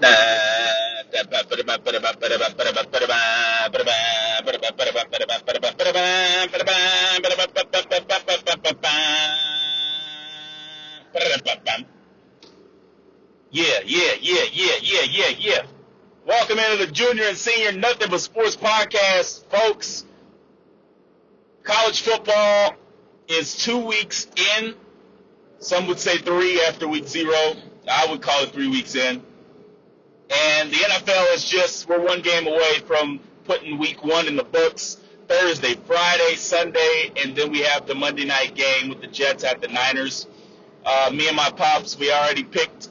Yeah. Welcome into the Junior and Senior Nothing But Sports Podcast, folks. College football is 2 weeks in. Some would say 3 after week 0. I would call it 3 weeks in. And the NFL is we're one game away from putting week 1 in the books. Thursday, Friday, Sunday, and then we have the Monday night game with the Jets at the Niners. Me and my pops, we already picked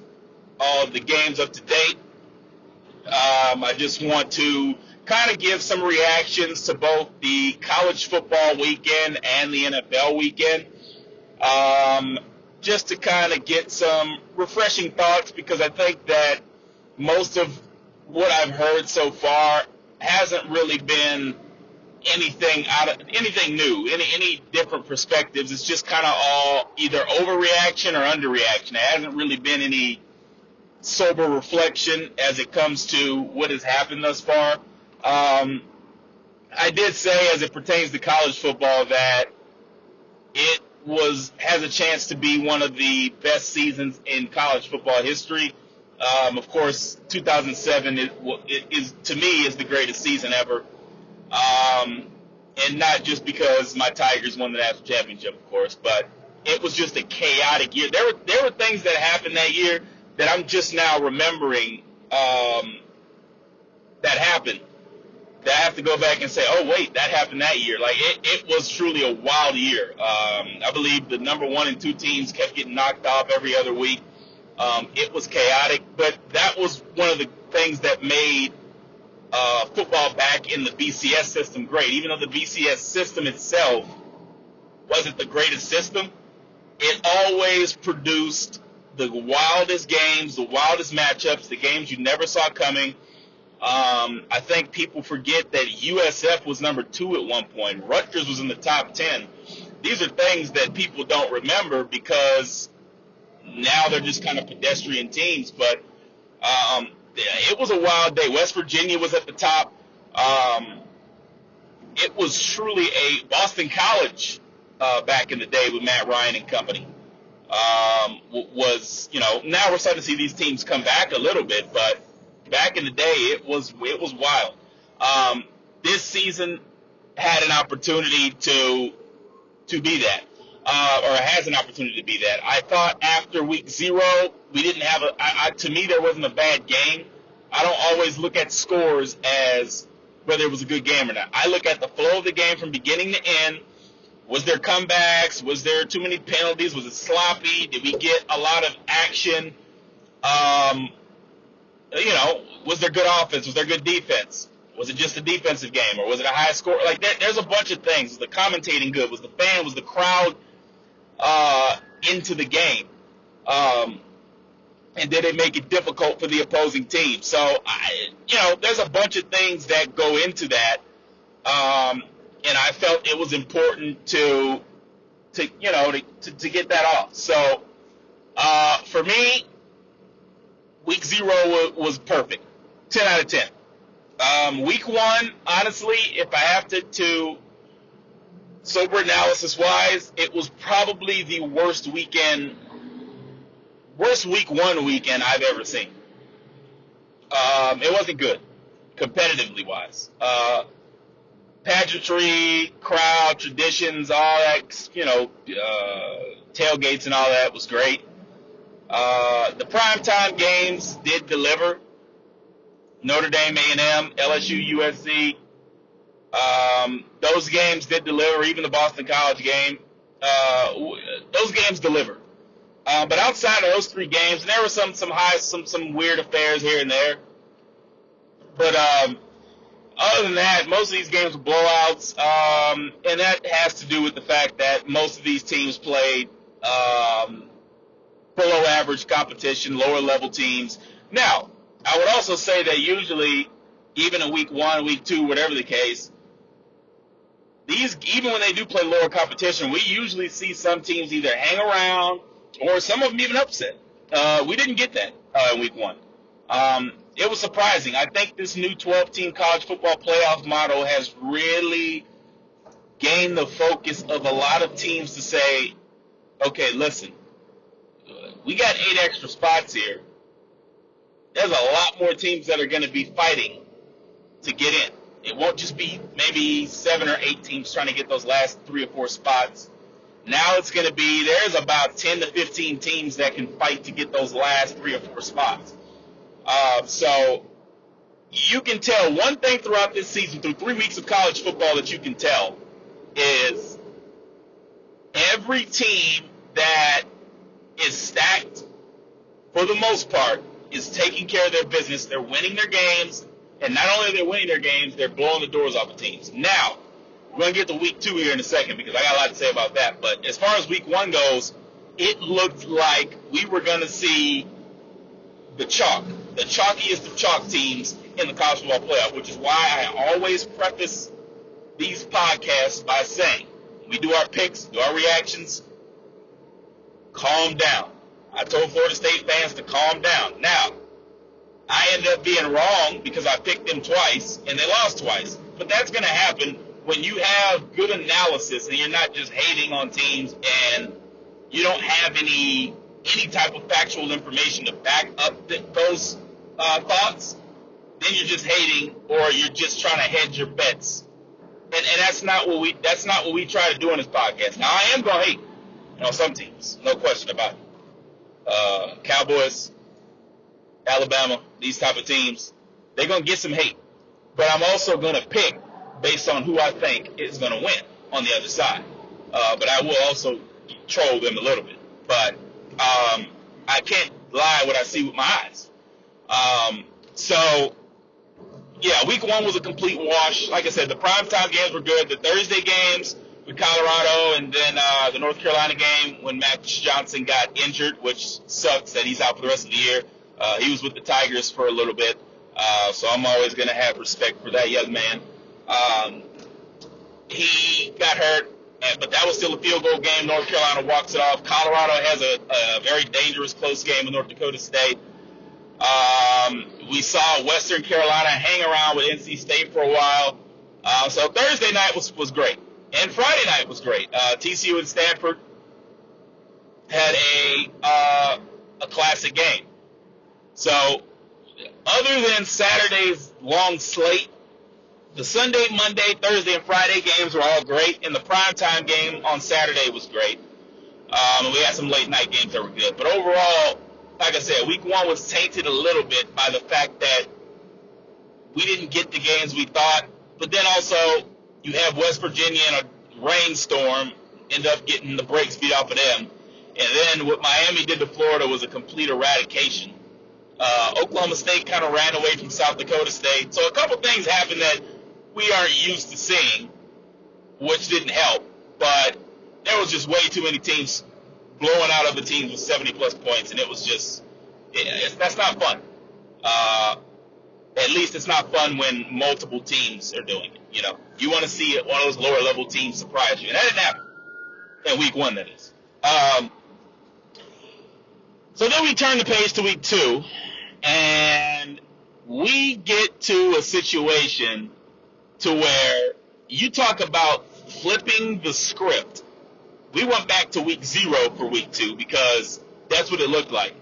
all of the games up to date. I just want to kind of give some reactions to both the college football weekend and the NFL weekend. Just to kind of get some refreshing thoughts, because I think that most of what I've heard so far hasn't really been anything new, any different perspectives. It's just kind of all either overreaction or underreaction. There hasn't really been any sober reflection as it comes to what has happened thus far. I did say, as it pertains to college football, that it has a chance to be one of the best seasons in college football history. Of course, 2007 is to me is the greatest season ever, and not just because my Tigers won the national championship, of course, but it was just a chaotic year. There were things that happened that year that I'm just now remembering that happened. That I have to go back and say, oh, wait, that happened that year. Like, it was truly a wild year. I believe the number 1 and 2 teams kept getting knocked off every other week. It was chaotic, but that was one of the things that made football back in the BCS system great. Even though the BCS system itself wasn't the greatest system, it always produced the wildest games, the wildest matchups, the games you never saw coming. I think people forget that USF was number 2 at one point. Rutgers was in the top 10. These are things that people don't remember because now they're just kind of pedestrian teams. But it was a wild day. West Virginia was at the top. It was truly a Boston College back in the day with Matt Ryan and company. Now we're starting to see these teams come back a little bit, but back in the day, it was wild. This season had an opportunity to be that, or has an opportunity to be that. I thought after week 0, we didn't have to me, there wasn't a bad game. I don't always look at scores as whether it was a good game or not. I look at the flow of the game from beginning to end. Was there comebacks? Was there too many penalties? Was it sloppy? Did we get a lot of action? Was there good offense? Was there good defense? Was it just a defensive game, or was it a high score? Like, there's a bunch of things. Was the commentating good? Was the crowd into the game? And did it make it difficult for the opposing team? So, there's a bunch of things that go into that. And I felt it was important to get that off. So, for me, week 0 was perfect. 10 out of 10. Week 1, honestly, if I have to sober analysis-wise, it was probably the worst week 1 weekend I've ever seen. It wasn't good, competitively-wise. Pageantry, crowd, traditions, all that, tailgates and all that was great. The primetime games did deliver. Notre Dame, A&M, LSU, USC. Those games did deliver. Even the Boston College game. Those games delivered. But outside of those 3 games, there were some weird affairs here and there. But other than that, most of these games were blowouts. And that has to do with the fact that most of these teams played below average competition, lower level teams. Now, I would also say that usually, even in week 1, week 2, whatever the case, even when they do play lower competition, we usually see some teams either hang around or some of them even upset. We didn't get that in week 1. It was surprising. I think this new 12-team college football playoff model has really gained the focus of a lot of teams to say, okay, listen, we got 8 extra spots here. There's a lot more teams that are going to be fighting to get in. It won't just be maybe 7 or 8 teams trying to get those last 3 or 4 spots. Now it's going to be, there's about 10 to 15 teams that can fight to get those last 3 or 4 spots. So you can tell one thing throughout this season, through 3 weeks of college football that you can tell, is every team that is stacked, for the most part, is taking care of their business. They're winning their games, and not only are they winning their games, they're blowing the doors off of teams. Now, we're going to get to week 2 here in a second because I got a lot to say about that. But as far as week 1 goes, it looked like we were going to see the chalkiest of chalk teams in the college football playoff, which is why I always preface these podcasts by saying, when we do our picks, do our reactions, calm down. I told Florida State fans to calm down. Now, I ended up being wrong because I picked them twice, and they lost twice. But that's going to happen when you have good analysis and you're not just hating on teams and you don't have any type of factual information to back up those thoughts. Then you're just hating, or you're just trying to hedge your bets. And that's not what we try to do on this podcast. Now, I am going to hate on some teams, no question about it. Cowboys, Alabama, these type of teams, they're going to get some hate. But I'm also going to pick based on who I think is going to win on the other side. But I will also troll them a little bit. But I can't lie what I see with my eyes. So, yeah, week 1 was a complete wash. Like I said, the primetime games were good. The Thursday games with Colorado, and then the North Carolina game when Max Johnson got injured, which sucks that he's out for the rest of the year. He was with the Tigers for a little bit, so I'm always going to have respect for that young man. He got hurt, but that was still a field goal game. North Carolina walks it off. Colorado has a very dangerous close game with North Dakota State. We saw Western Carolina hang around with NC State for a while. So Thursday night was great. And Friday night was great. TCU and Stanford had a classic game. So other than Saturday's long slate, the Sunday, Monday, Thursday, and Friday games were all great. And the primetime game on Saturday was great. And we had some late night games that were good. But overall, like I said, week 1 was tainted a little bit by the fact that we didn't get the games we thought. But then also, you have West Virginia in a rainstorm, end up getting the brakes beat off of them. And then what Miami did to Florida was a complete eradication. Oklahoma State kind of ran away from South Dakota State. So a couple things happened that we aren't used to seeing, which didn't help. But there was just way too many teams blowing out other teams with 70-plus points, and it was just that's not fun. At least it's not fun when multiple teams are doing it. You know, you want to see one of those lower-level teams surprise you, and that didn't happen in week 1, that is. So then we turn the page to week 2, and we get to a situation to where you talk about flipping the script. We went back to week 0 for week 2 because that's what it looked like.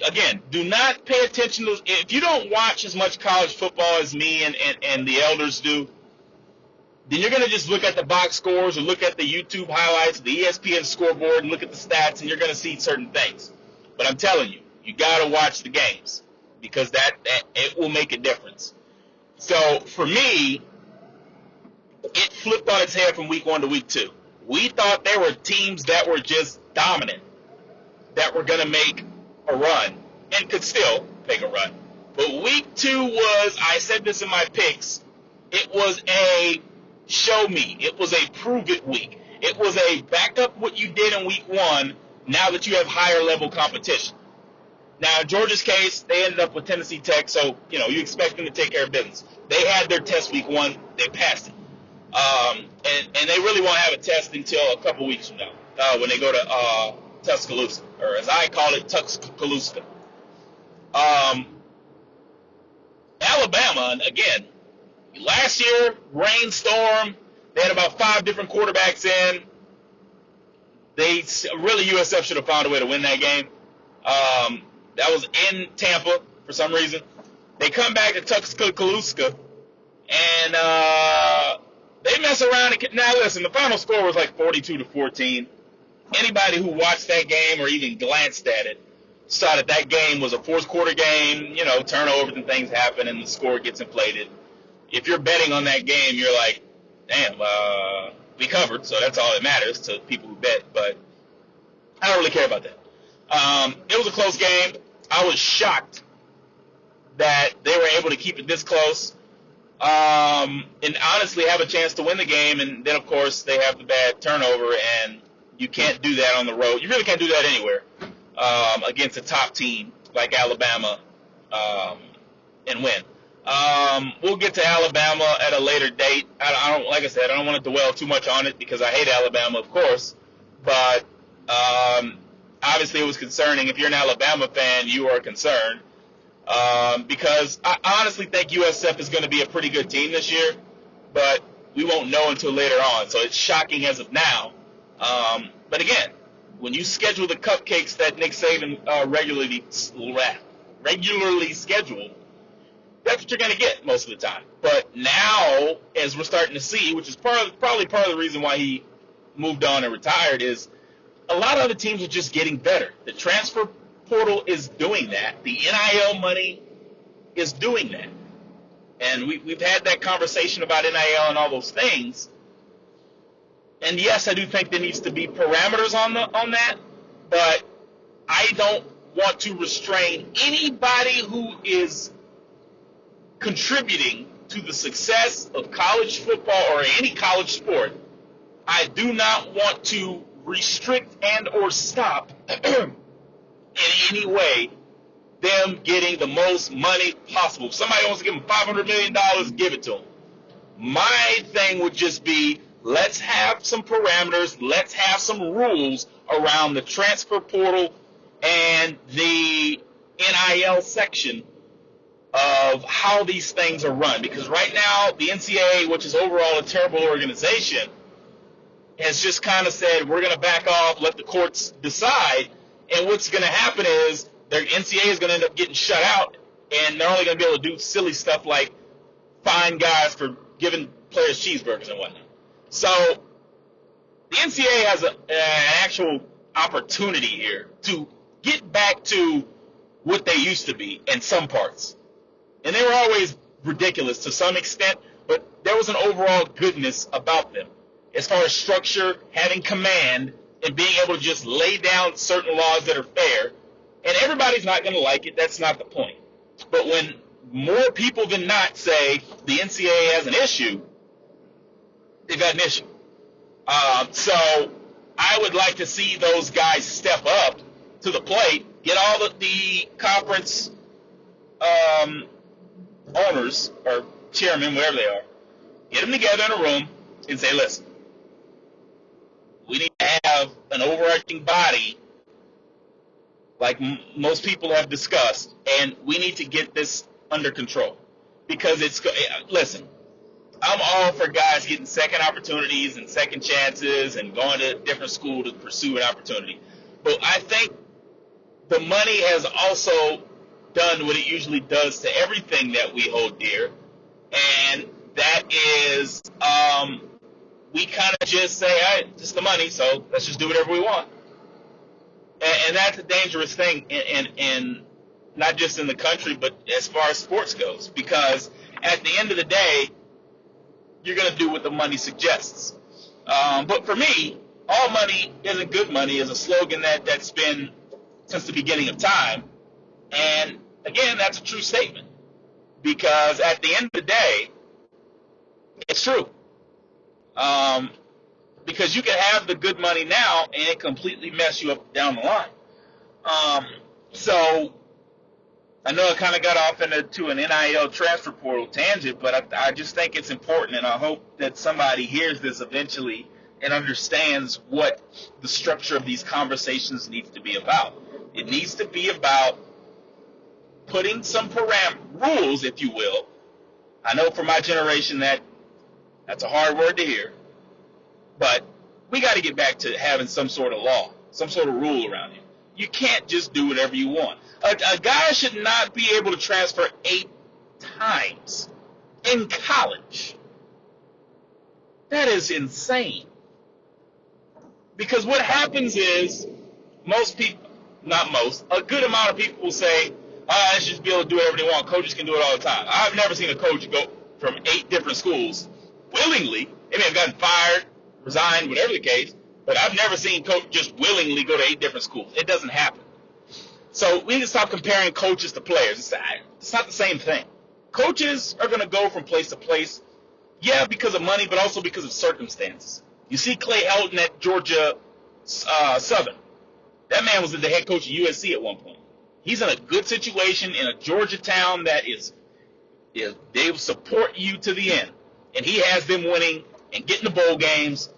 Again, do not pay attention to, if you don't watch as much college football as me and the elders do, then you're going to just look at the box scores or look at the YouTube highlights, the ESPN scoreboard, and look at the stats, and you're going to see certain things. But I'm telling you, you got to watch the games because that it will make a difference. So for me, it flipped on its head from week 1 to week 2. We thought there were teams that were just dominant, that were going to make a run, and could still make a run. But week 2 was, I said this in my picks, it was a show me. It was a prove it week. It was a back up what you did in week 1 now that you have higher level competition. Now, in Georgia's case, they ended up with Tennessee Tech, so, you expect them to take care of business. They had their test week 1. They passed it. And they really won't have a test until a couple weeks from now when they go to Tuscaloosa, or as I call it, Tuscaloosa. Um, Alabama, and again, last year, rainstorm. They had about 5 different quarterbacks in. USF should have found a way to win that game. That was in Tampa for some reason. They come back to Tuscaloosa, and they mess around. Now listen, the final score was like 42-14. Anybody who watched that game or even glanced at it saw that game was a fourth quarter game. You know, turnovers and things happen, and the score gets inflated. If you're betting on that game, you're like, damn, we covered, so that's all that matters to people who bet. But I don't really care about that. It was a close game. I was shocked that they were able to keep it this close and honestly have a chance to win the game. And then, of course, they have the bad turnover, and you can't do that on the road. You really can't do that anywhere against a top team like Alabama and win. We'll get to Alabama at a later date. Like I said, I don't want to dwell too much on it because I hate Alabama, of course. But obviously it was concerning. If you're an Alabama fan, you are concerned because I honestly think USF is going to be a pretty good team this year, but we won't know until later on. So it's shocking as of now. But again, when you schedule the cupcakes that Nick Saban regularly scheduled, that's what you're going to get most of the time. But now, as we're starting to see, which is probably part of the reason why he moved on and retired, is a lot of other teams are just getting better. The transfer portal is doing that. The NIL money is doing that. And we've had that conversation about NIL and all those things. And yes, I do think there needs to be parameters on that, but I don't want to restrain anybody who is contributing to the success of college football or any college sport. I do not want to restrict and or stop in any way them getting the most money possible. If somebody wants to give them $500 million, give it to them. My thing would just be, let's have some parameters, let's have some rules around the transfer portal and the NIL section of how these things are run. Because right now, the NCAA, which is overall a terrible organization, has just kind of said, we're going to back off, let the courts decide, and what's going to happen is their NCAA is going to end up getting shut out, and they're only going to be able to do silly stuff like fine guys for giving players cheeseburgers and whatnot. So the NCAA has an actual opportunity here to get back to what they used to be in some parts. And they were always ridiculous to some extent, but there was an overall goodness about them as far as structure, having command, and being able to just lay down certain laws that are fair. And everybody's not going to like it. That's not the point. But when more people than not say the NCAA has an issue, they've got an issue. So I would like to see those guys step up to the plate, get all of the conference owners or chairmen, wherever they are, get them together in a room and say, listen, we need to have an overarching body like most people have discussed, and we need to get this under control. Because listen, I'm all for guys getting second opportunities and second chances and going to a different school to pursue an opportunity. But I think the money has also done what it usually does to everything that we hold dear, and that is we kind of just say, all right, it's the money, so let's just do whatever we want. And that's a dangerous thing in not just in the country, but as far as sports goes, because at the end of the day, you're going to do what the money suggests. But for me, all money isn't good money is a slogan that's been since the beginning of time. And again, that's a true statement, because at the end of the day, it's true. Because you can have the good money now and it completely mess you up down the line. So I know I kind of got off into an NIL transfer portal tangent, but I just think it's important, and I hope that somebody hears this eventually and understands what the structure of these conversations needs to be about. It needs to be about putting some rules, if you will. I know for my generation that's a hard word to hear, but we got to get back to having some sort of law, some sort of rule around here. You can't just do whatever you want. A guy should not be able to transfer 8 times in college. That is insane. Because what happens is most people, not most, a good amount of people will say, I should just be able to do whatever they want. Coaches can do it all the time. I've never seen a coach go from 8 different schools willingly. They may have gotten fired, resigned, whatever the case, but I've never seen coach just willingly go to 8 different schools. It doesn't happen. So we need to stop comparing coaches to players. It's not the same thing. Coaches are going to go from place to place, yeah, because of money, but also because of circumstances. You see Clay Helton at Georgia Southern. That man was the head coach of USC at one point. He's in a good situation in a Georgia town that they will support you to the end. And he has them winning and getting the bowl games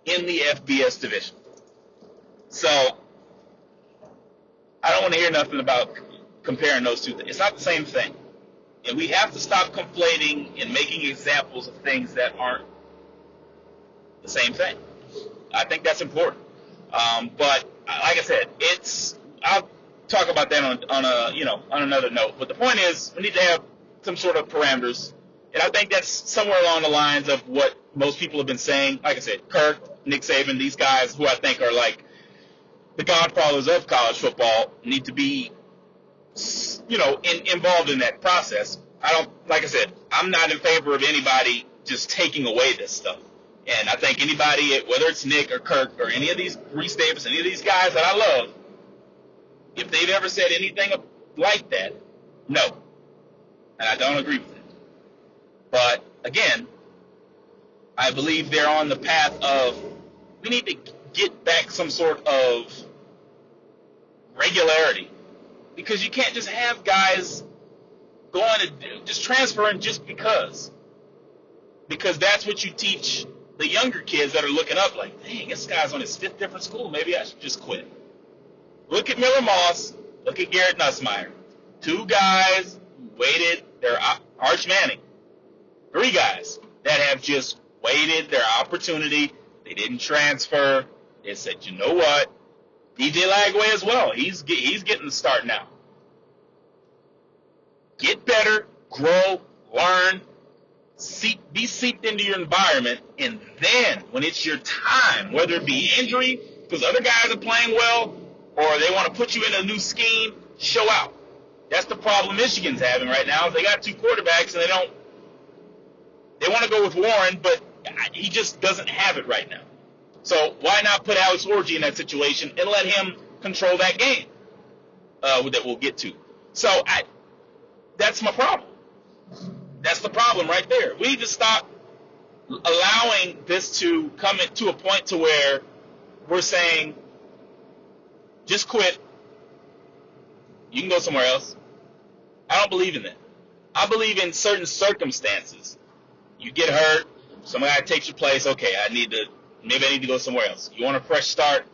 in the FBS division. So I don't want to hear nothing about comparing those two things. It's not the same thing. And we have to stop conflating and making examples of things that aren't the same thing. I think that's important. But like I said, I'll talk about that on another note. But the point is, we need to have some sort of parameters. And I think that's somewhere along the lines of what most people have been saying. Like I said, Kirk, Nick Saban, these guys who I think are like the godfathers of college football need to be, involved in that process. Like I said, I'm not in favor of anybody just taking away this stuff. And I think anybody, whether it's Nick or Kirk or any of these, Reese Davis, any of these guys that I love, if they've ever said anything like that, no. And I don't agree with it. But, again, I believe they're on the path of, we need to get back some sort of regularity. Because you can't just have guys going to just transferring just because. Because that's what you teach the younger kids that are looking up like, dang, this guy's on his 5th different school. Maybe I should just quit. Look at Miller Moss. Look at Garrett Nussmeier. 2 guys waited their Arch Manning. 3 guys that have just waited their opportunity. They didn't transfer. They said, you know what? DJ Lagway as well. He's getting the start now. Get better, grow, learn, be seeped into your environment, and then when it's your time, whether it be injury, because other guys are playing well, or they want to put you in a new scheme, show out. That's the problem Michigan's having right now. They got 2 quarterbacks, and they want to go with Warren, but he just doesn't have it right now. So why not put Alex Orji in that situation and let him control that game that we'll get to? So that's my problem. That's the problem right there. We need to stop allowing this to come to a point to where we're saying, just quit. You can go somewhere else. I don't believe in that. I believe in certain circumstances. You get hurt, some guy takes your place, okay, maybe I need to go somewhere else. You want a fresh start?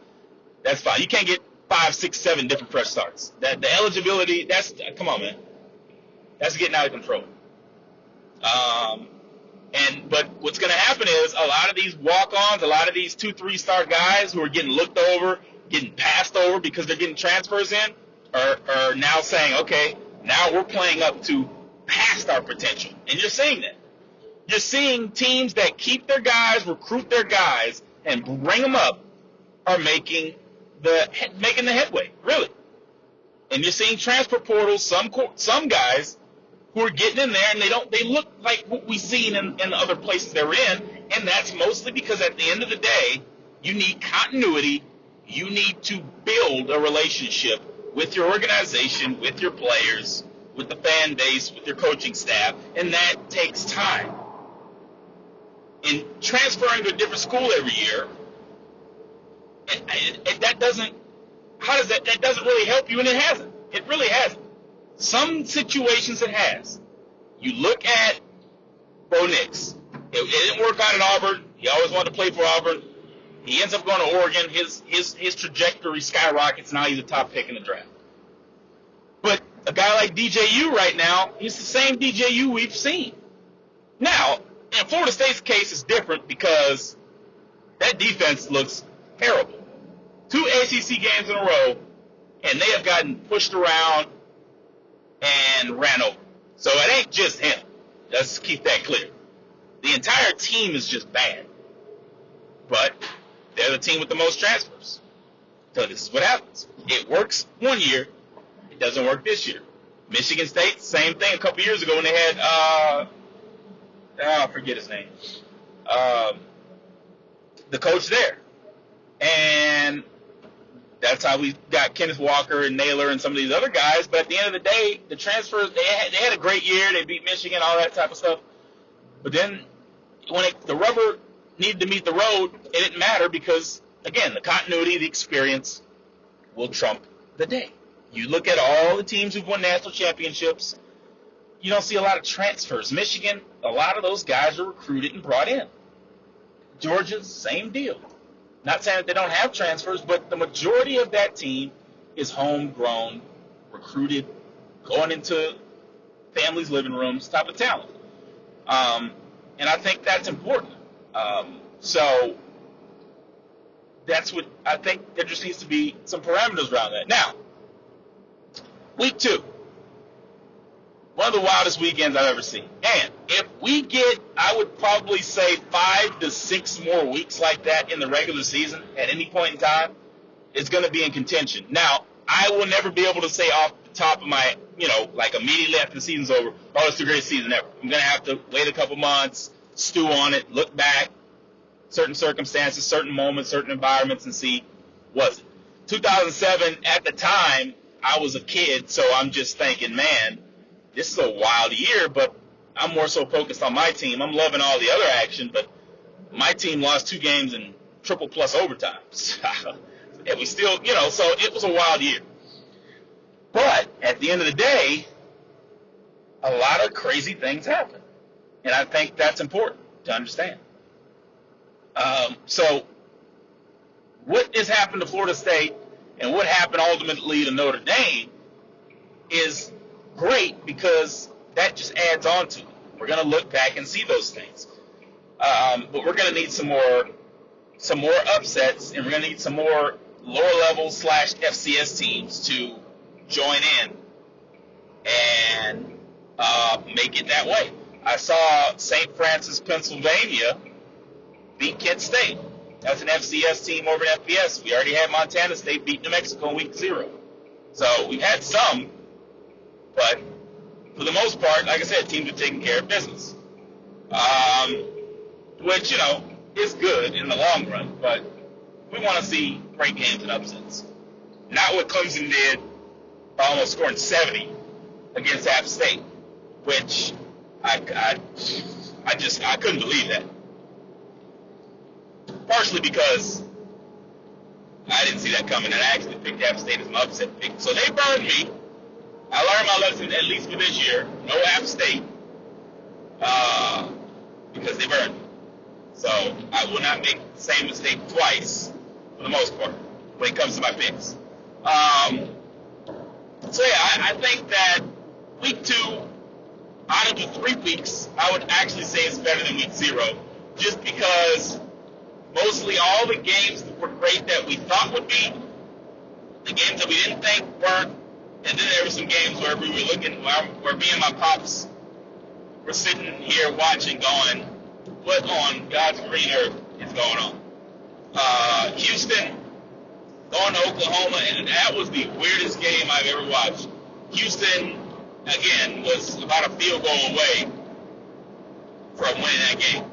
That's fine. You can't get 5, 6, 7 different fresh starts. The eligibility, come on, man. That's getting out of control. But what's going to happen is a lot of these walk-ons, a lot of these 2, 3-star guys who are getting looked over, getting passed over because they're getting transfers in, are now saying, okay, now we're playing up to past our potential. And you're seeing that. You're seeing teams that keep their guys, recruit their guys, and bring them up are making the headway, really. And you're seeing transfer portals, some guys who are getting in there, and they look like what we've seen in other places they're in, and that's mostly because at the end of the day, you need continuity. You need to build a relationship with your organization, with your players, with the fan base, with your coaching staff, and that takes time. And transferring to a different school every year, that doesn't really help you, and it hasn't. It really hasn't. Some situations it has. You look at Bo Nix. It didn't work out at Auburn. He always wanted to play for Auburn. He ends up going to Oregon. His trajectory skyrockets. Now he's a top pick in the draft. But a guy like DJU right now, he's the same DJU we've seen. Now, in Florida State's case, it's different because that defense looks terrible. 2 ACC games in a row, and they have gotten pushed around and ran over. So it ain't just him. Let's keep that clear. The entire team is just bad. But they're the team with the most transfers. So this is what happens. It works one year. It doesn't work this year. Michigan State, same thing a couple years ago when they had, I forget his name, the coach there. And that's how we got Kenneth Walker and Naylor and some of these other guys. But at the end of the day, the transfers, they had a great year. They beat Michigan, all that type of stuff. But then when the rubber needed to meet the road, it didn't matter because, again, the continuity, the experience will trump the day. You look at all the teams who've won national championships, you don't see a lot of transfers. Michigan, a lot of those guys are recruited and brought in. Georgia, same deal. Not saying that they don't have transfers, but the majority of that team is homegrown, recruited, going into families' living rooms type of talent. And I think that's important. So that's what I think there just needs to be some parameters around that. Now, week 2, one of the wildest weekends I've ever seen. And if we get, I would probably say 5 to 6 more weeks like that in the regular season at any point in time, it's going to be in contention. Now, I will never be able to say off the top of my, like immediately after the season's over, oh, it's the greatest season ever. I'm going to have to wait a couple months, stew on it, look back, certain circumstances, certain moments, certain environments, and see, was it? 2007, at the time, I was a kid, so I'm just thinking, man, this is a wild year, but I'm more so focused on my team. I'm loving all the other action, but my team lost 2 games in triple plus overtime. And we still, so it was a wild year. But at the end of the day, a lot of crazy things happen. And I think that's important to understand. So what has happened to Florida State and what happened ultimately to Notre Dame is great because that just adds on to it. We're going to look back and see those things. But we're going to need some more upsets, and we're going to need some more lower level / FCS teams to join in and make it that way. I saw St. Francis, Pennsylvania beat Kent State. That's an FCS team over an FBS. We already had Montana State beat New Mexico in week 0. So we've had some, but for the most part, like I said, teams are taking care of business. Which, is good in the long run, but we want to see great games and upsets. Not what Clemson did by almost scoring 70 against App State, which I couldn't believe that. Partially because I didn't see that coming, and I actually picked App State as my upset pick. So they burned me. I learned my lesson, at least for this year. No App State, because they burned me. So I will not make the same mistake twice, for the most part, when it comes to my picks. So yeah, I think that week 2, out of the 3 weeks, I would actually say it's better than week 0, just because mostly all the games that were great that we thought would be, the games that we didn't think weren't, and then there were some games where we were looking, where me and my pops were sitting here watching going, what on God's green earth is going on? Houston going to Oklahoma, and that was the weirdest game I've ever watched. Houston, again, was about a field goal away from winning that game.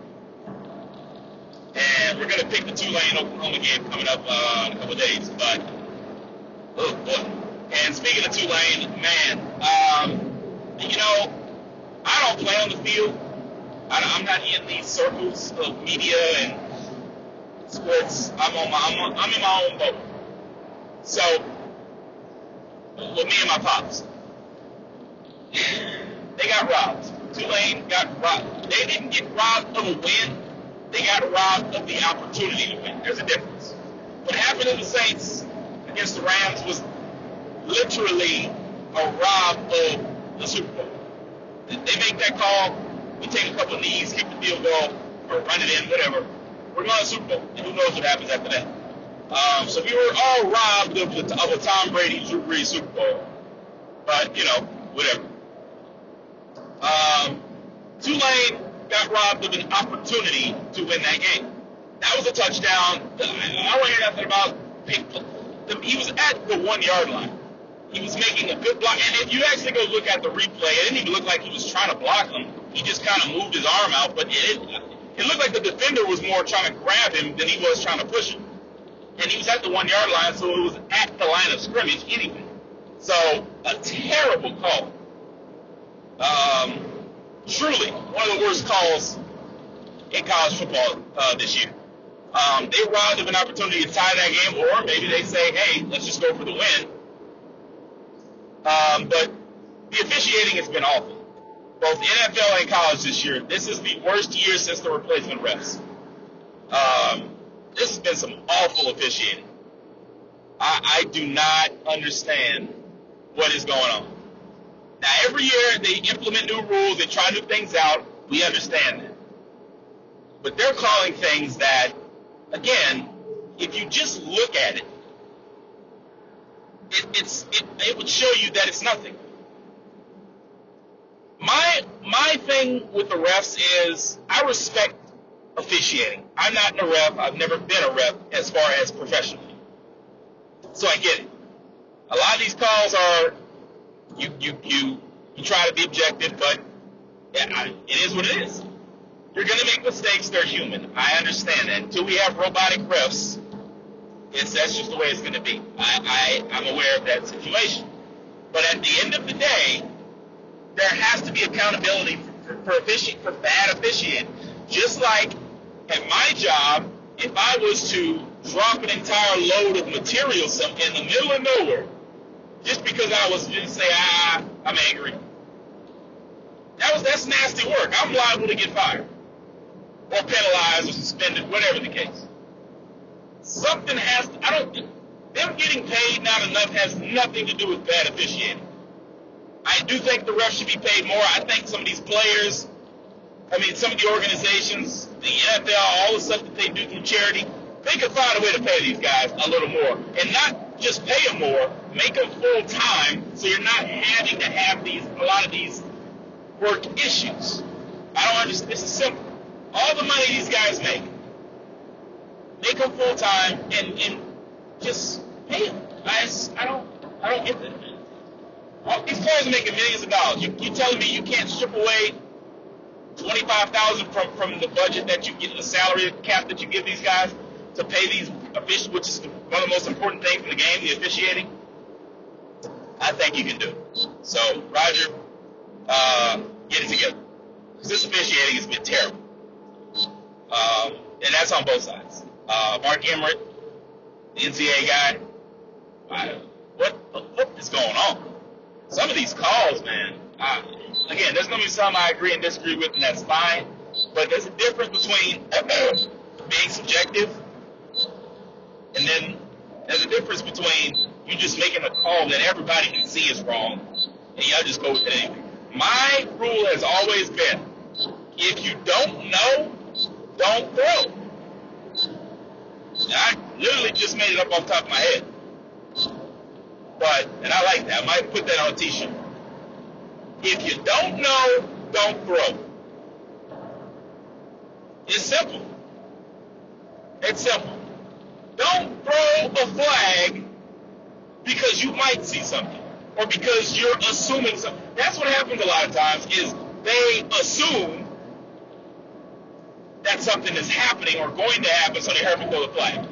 And we're going to pick the Tulane-Oklahoma game coming up in a couple of days. But, oh boy. And speaking of Tulane, man, I don't play on the field. I'm not in these circles of media and sports. I'm in my own boat. So, with me and my pops, they got robbed. Tulane got robbed. They didn't get robbed of a win. They got robbed of the opportunity to win. There's a difference. What happened to the Saints against the Rams was literally a rob the Super Bowl. They make that call, we take a couple of knees, kick the field goal, or run it in, whatever. We're going to the Super Bowl, and who knows what happens after that. So we were all robbed of a Tom Brady, Drew Brees Super Bowl. But, whatever. Tulane got robbed of an opportunity to win that game. That was a touchdown. I don't hear nothing about he was at the 1 yard line. He was making a good block. And if you actually go look at the replay, it didn't even look like he was trying to block him. He just kind of moved his arm out. But it looked like the defender was more trying to grab him than he was trying to push him. And he was at the 1 yard line, so it was at the line of scrimmage anyway. So, a terrible call. Truly, one of the worst calls in college football this year. They robbed of an opportunity to tie that game, or maybe they say, hey, let's just go for the win. But the officiating has been awful. Both NFL and college this year. This is the worst year since the replacement refs. This has been some awful officiating. I do not understand what is going on. Now, every year they implement new rules, they try new things out. We understand that. But they're calling things that, again, if you just look at it, it would show you that it's nothing. My thing with the refs is I respect officiating. I'm not a ref. I've never been a ref as far as professionally. So I get it. A lot of these calls are you try to be objective, but it is what it is. You're going to make mistakes. They're human. I understand that. Until we have robotic refs, that's just the way it's going to be. I'm aware of that situation. But at the end of the day, there has to be accountability for bad officiating. Just like at my job, if I was to drop an entire load of material in the middle of nowhere, just because I was just say, I'm angry. That's nasty work. I'm liable to get fired. Or penalized or suspended, whatever the case. Something has to, them getting paid not enough has nothing to do with bad officiating. I do think the refs should be paid more. I think some of these players, some of the organizations, the NFL, all the stuff that they do through charity, they could find a way to pay these guys a little more. And not just pay them more, make them full time so you're not having to have a lot of these work issues. I don't understand. This is simple. All the money these guys make them full time and just pay them. I don't get that. These players are making millions of dollars. You telling me you can't strip away $25,000 from the budget that you get, the salary cap that you give these guys to pay these officials, which is one of the most important things in the game, the officiating? I think you can do it. So, Roger, get it together. Because this officiating has been terrible. And that's on both sides. Mark Emmert, the NCAA guy, what is going on? Some of these calls, man, again, there's going to be some I agree and disagree with, and that's fine. But there's a difference between being subjective, and then there's a difference between you just making a call that everybody can see is wrong, and y'all just go with it anyway. My rule has always been, if you don't know, don't throw. And I literally just made it up off the top of my head. And I like that. I might put that on a t-shirt. If you don't know, don't throw. It's simple. It's simple. Don't throw a flag because you might see something or because you're assuming something. That's what happens a lot of times is they assume that something is happening or going to happen, so they hurry throw the flag.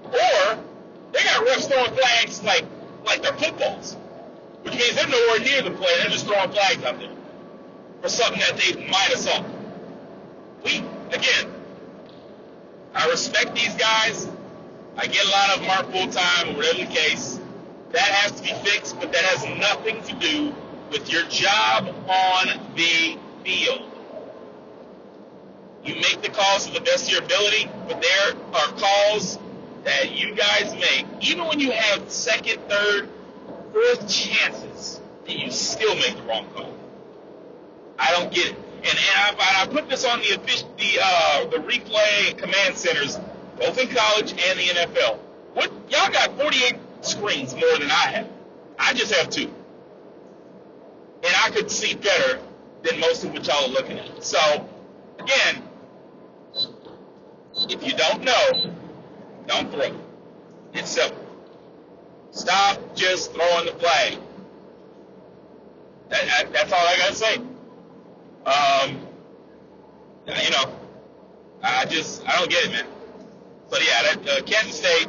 Or they got refs throwing flags like they're footballs, which means they're nowhere near the play. They're just throwing flags out there for something that they might have saw. Again, I respect these guys. I get a lot of them are full-time or whatever the case. That has to be fixed, but that has nothing to do with your job on the field. You make the calls to the best of your ability, but there are calls that you guys make, even when you have second, third, fourth chances, and you still make the wrong call. I don't get it. And I put this on the replay command centers, both in college and the NFL. What y'all got 48 screens more than I have. I just have 2. And I could see better than most of what y'all are looking at. So, again, if you don't know, don't throw. It's simple. Stop just throwing the flag. That's all I got to say. I don't get it, man. So, yeah, that Kansas State,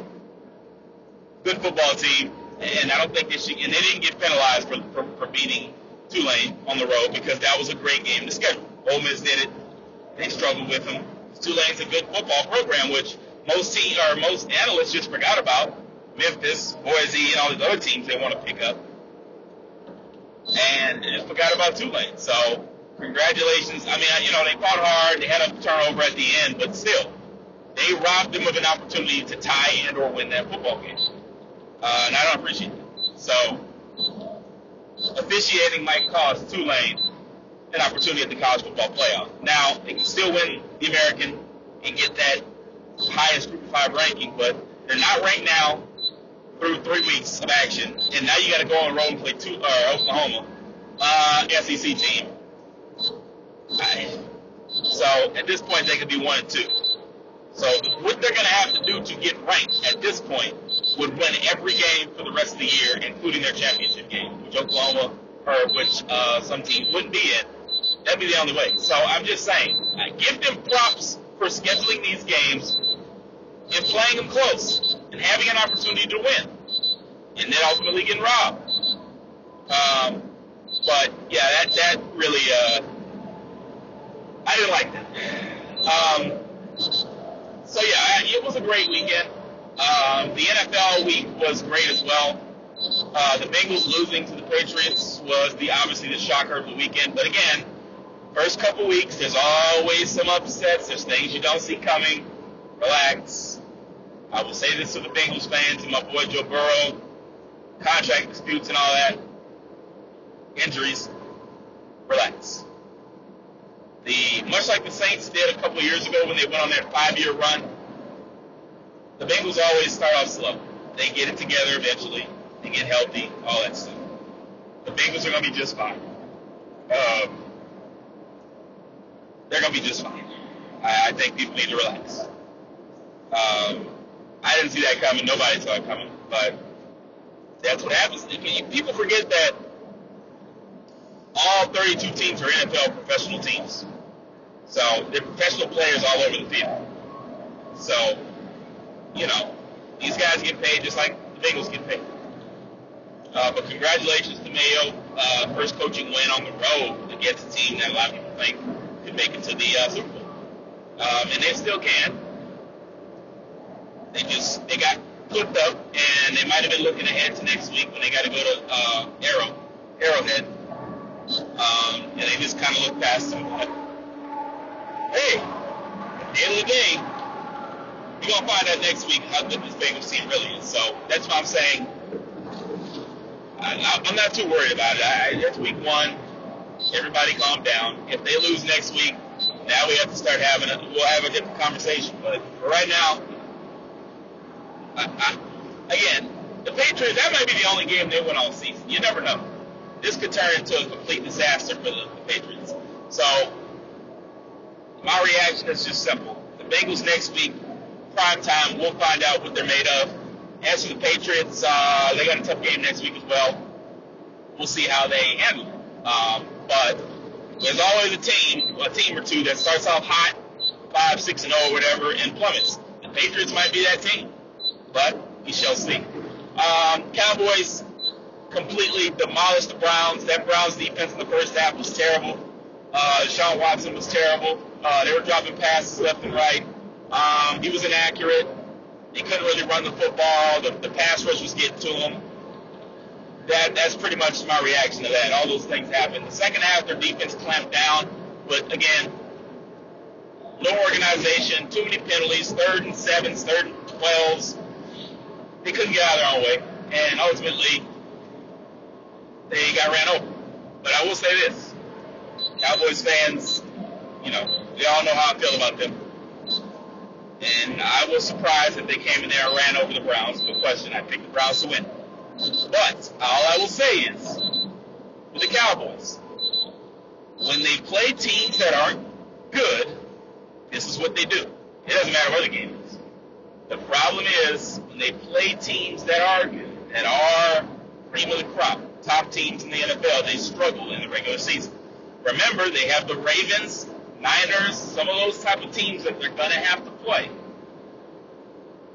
good football team, and I don't think they should, and they didn't get penalized for beating Tulane on the road because that was a great game to schedule. Ole Miss did it. They struggled with them. Tulane's a good football program, which most analysts just forgot about. Memphis, Boise, and all these other teams they want to pick up. And just forgot about Tulane. So, congratulations. I mean, they fought hard. They had a turnover at the end, but still, they robbed them of an opportunity to tie and or win that football game. And I don't appreciate it. So, officiating might cost Tulane an opportunity at the college football playoff. Now, they can still win the American and get that highest Group of 5 ranking, but they're not ranked now through 3 weeks of action, and now you got to go on the road and play Oklahoma, SEC team. So at this point, they could be 1 and 2. So what they're going to have to do to get ranked at this point would win every game for the rest of the year, including their championship game, which some teams wouldn't be in. That'd be the only way. So I'm just saying, I give them props for scheduling these games and playing them close and having an opportunity to win, and then ultimately getting robbed. But yeah, that really, I didn't like that. So yeah, it was a great weekend. The NFL week was great as well. The Bengals losing to the Patriots was obviously the shocker of the weekend. But again, first couple weeks, there's always some upsets. There's things you don't see coming. Relax. I will say this to the Bengals fans and my boy Joe Burrow. Contract disputes and all that. Injuries. Relax. Much like the Saints did a couple of years ago when they went on their 5-year run, the Bengals always start off slow. They get it together eventually. They get healthy, all that stuff. The Bengals are going to be just fine. They're going to be just fine. I think people need to relax. I didn't see that coming. Nobody saw it coming. But that's what happens. People forget that all 32 teams are NFL professional teams. So they're professional players all over the field. So, these guys get paid just like the Bengals get paid. But congratulations to Mayo. First coaching win on the road against a team that a lot of people think could make it to the Super Bowl. And they still can. They got flipped up, and they might have been looking ahead to next week when they got to go to Arrowhead. And they just kind of looked past them. But, hey, at the end of the day, you're going to find out next week how good this Bengals team really is. So that's what I'm saying. I'm not too worried about it. It's week 1. Everybody calm down. If they lose next week, now we have to start we'll have a different conversation. But for right now, again, the Patriots, that might be the only game they win all season. You never know. This could turn into a complete disaster for the Patriots. So, my reaction is just simple. The Bengals next week, prime time, we'll find out what they're made of. As for the Patriots, they got a tough game next week as well. We'll see how they handle it. But there's always a team or two that starts off hot, 5, 6, and 0, whatever, and plummets. The Patriots might be that team, but we shall see. Cowboys completely demolished the Browns. That Browns defense in the first half was terrible. Deshaun Watson was terrible. They were dropping passes left and right. He was inaccurate. He couldn't really run the football. The pass rush was getting to him. That's pretty much my reaction to that. All those things happened. The second half, their defense clamped down. But, again, no organization, too many penalties, 3rd and 7s, 3rd and 12s. They couldn't get out of their own way. And ultimately, they got ran over. But I will say this. Cowboys fans, we all know how I feel about them. And I was surprised that they came in there and ran over the Browns. No question, I picked the Browns to win. But all I will say is, with the Cowboys, when they play teams that aren't good, this is what they do. It doesn't matter what the game is. The problem is, when they play teams that are good, that are cream of the crop, top teams in the NFL, they struggle in the regular season. Remember, they have the Ravens, Niners, some of those type of teams that they're going to have to play.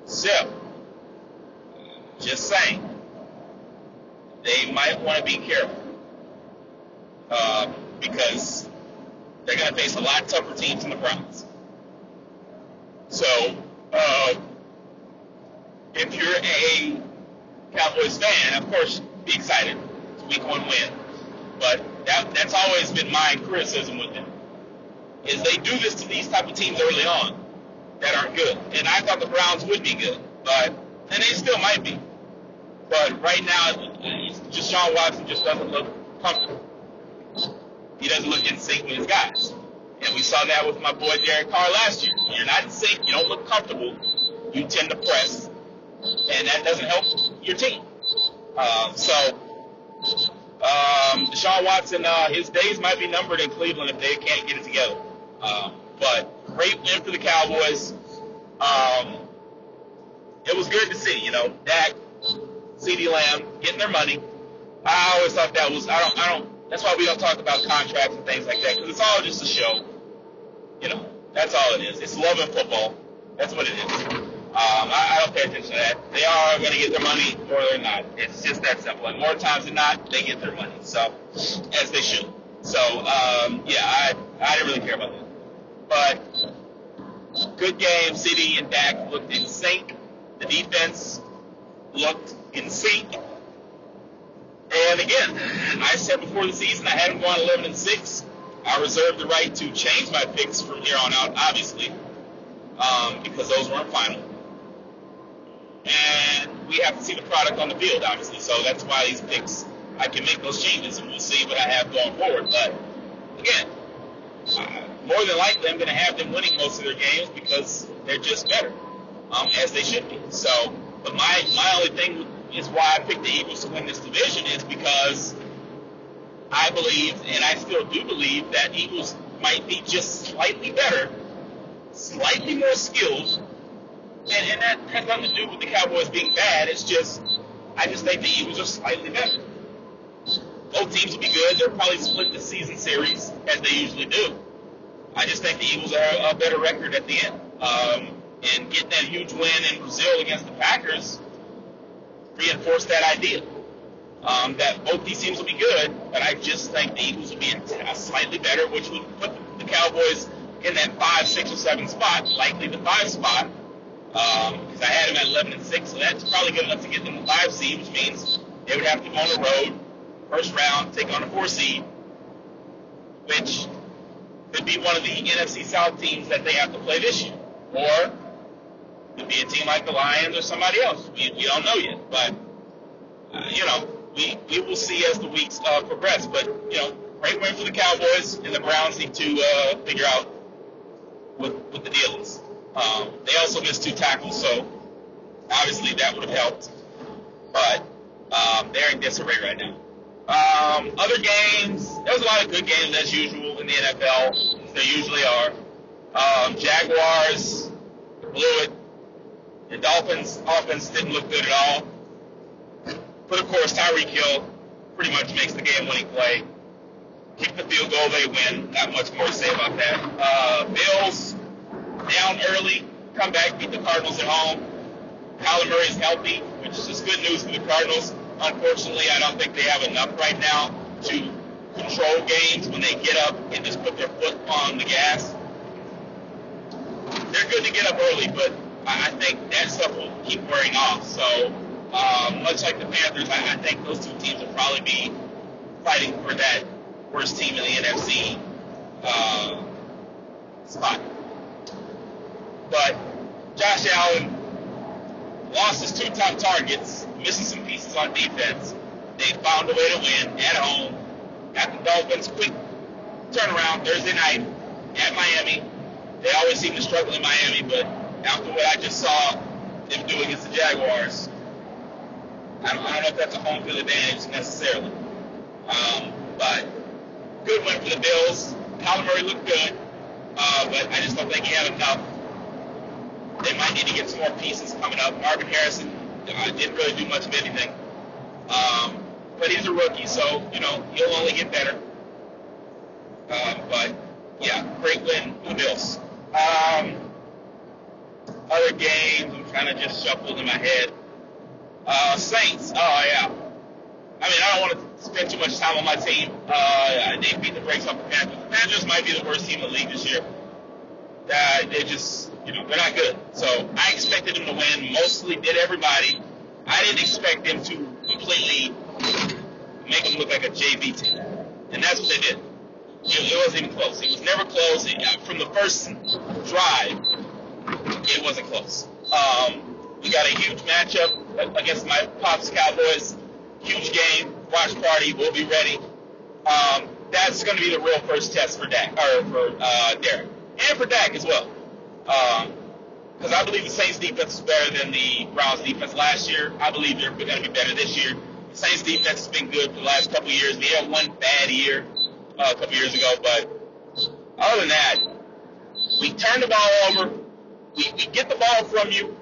So, just saying, they might want to be careful. Because they're going to face a lot tougher teams than the Browns. So, if you're a Cowboys fan, of course, be excited. It's a week 1 win. But that's always been my criticism with them, is they do this to these type of teams early on that aren't good. And I thought the Browns would be good, and they still might be. But right now, Deshaun Watson just doesn't look comfortable. He doesn't look in sync with his guys. And we saw that with my boy Derek Carr last year. When you're not in sync, you don't look comfortable, you tend to press, and that doesn't help your team. Deshaun Watson, his days might be numbered in Cleveland if they can't get it together. But great win for the Cowboys. It was good to see, Dak, CeeDee Lamb getting their money. I always thought that was, that's why we don't talk about contracts and things like that, because it's all just a show. That's all it is. It's love and football. That's what it is. I don't pay attention to that. They are going to get their money or they're not. It's just that simple. And more times than not, they get their money. So, as they should. So, I didn't really care about that. But, good game. CD and Dak looked in sync. The defense looked in sync. And again, I said before the season I had them going 11-6. I reserved the right to change my picks from here on out, obviously, because those weren't final. And we have to see the product on the field, obviously. So that's why these picks, I can make those changes, and we'll see what I have going forward. But, again, more than likely I'm going to have them winning most of their games because they're just better, as they should be. So, but my only thing is why I picked the Eagles to win this division is because I believe, and I still do believe, that Eagles might be just slightly better, slightly more skilled, and that has nothing to do with the Cowboys being bad. It's just, I just think the Eagles are slightly better. Both teams will be good. They'll probably split the season series, as they usually do. I just think the Eagles are a better record at the end. And getting that huge win in Brazil against the Packers reinforced that idea. That both these teams will be good, but I just think the Eagles will be slightly better, which would put the Cowboys in that 5, 6, or 7 spot, likely the 5 spot, because I had them at 11-6, so that's probably good enough to get them the 5 seed, which means they would have to go on the road, first round, take on a 4 seed, which could be one of the NFC South teams that they have to play this year, or could be a team like the Lions or somebody else. We don't know yet, but we will see as the weeks progress. But great win for the Cowboys, and the Browns need to figure out what the deal is. They also missed 2 tackles, so obviously that would have helped. But they're in disarray right now. Other games, there was a lot of good games as usual in the NFL. As there usually are. Jaguars blew it. The Dolphins' offense didn't look good at all. But, of course, Tyreek Hill pretty much makes the game-winning play. Kick the field goal, they win. Not much more to say about that. Bills, down early, come back, beat the Cardinals at home. Kyler Murray is healthy, which is just good news for the Cardinals. Unfortunately, I don't think they have enough right now to control games when they get up and just put their foot on the gas. They're good to get up early, but I think that stuff will keep wearing off. So, much like the Panthers, I think those 2 teams will probably be fighting for that worst team in the NFC spot. But Josh Allen lost his 2 top targets, missing some pieces on defense. They found a way to win at home. Got the Dolphins quick turnaround Thursday night at Miami. They always seem to struggle in Miami, but after what I just saw them do against the Jaguars, I don't know if that's a home field advantage necessarily. But good win for the Bills. Kyler Murray looked good, but I just don't think he had enough. They might need to get some more pieces coming up. Marvin Harrison didn't really do much of anything. But he's a rookie, so, he'll only get better. But, yeah, great win for the Bills. Other games, I'm trying to just shuffle in my head. Saints, oh, yeah. I mean, I don't want to spend too much time on my team. They beat the brakes off the Panthers. The Panthers might be the worst team in the league this year. They just, they're not good. So I expected them to win. Mostly did everybody. I didn't expect them to completely make them look like a JV team. And that's what they did. It wasn't even close. It was never close. From the first drive, it wasn't close. We got a huge matchup against my Pops Cowboys. Huge game. Watch party. We'll be ready. That's going to be the real first test for Dak, or for Derek. And for Dak as well. Because I believe the Saints defense is better than the Browns defense last year. I believe they're going to be better this year. The Saints defense has been good for the last couple of years. We had one bad year a couple years ago, but other than that, we turn the ball over. We get the ball from you.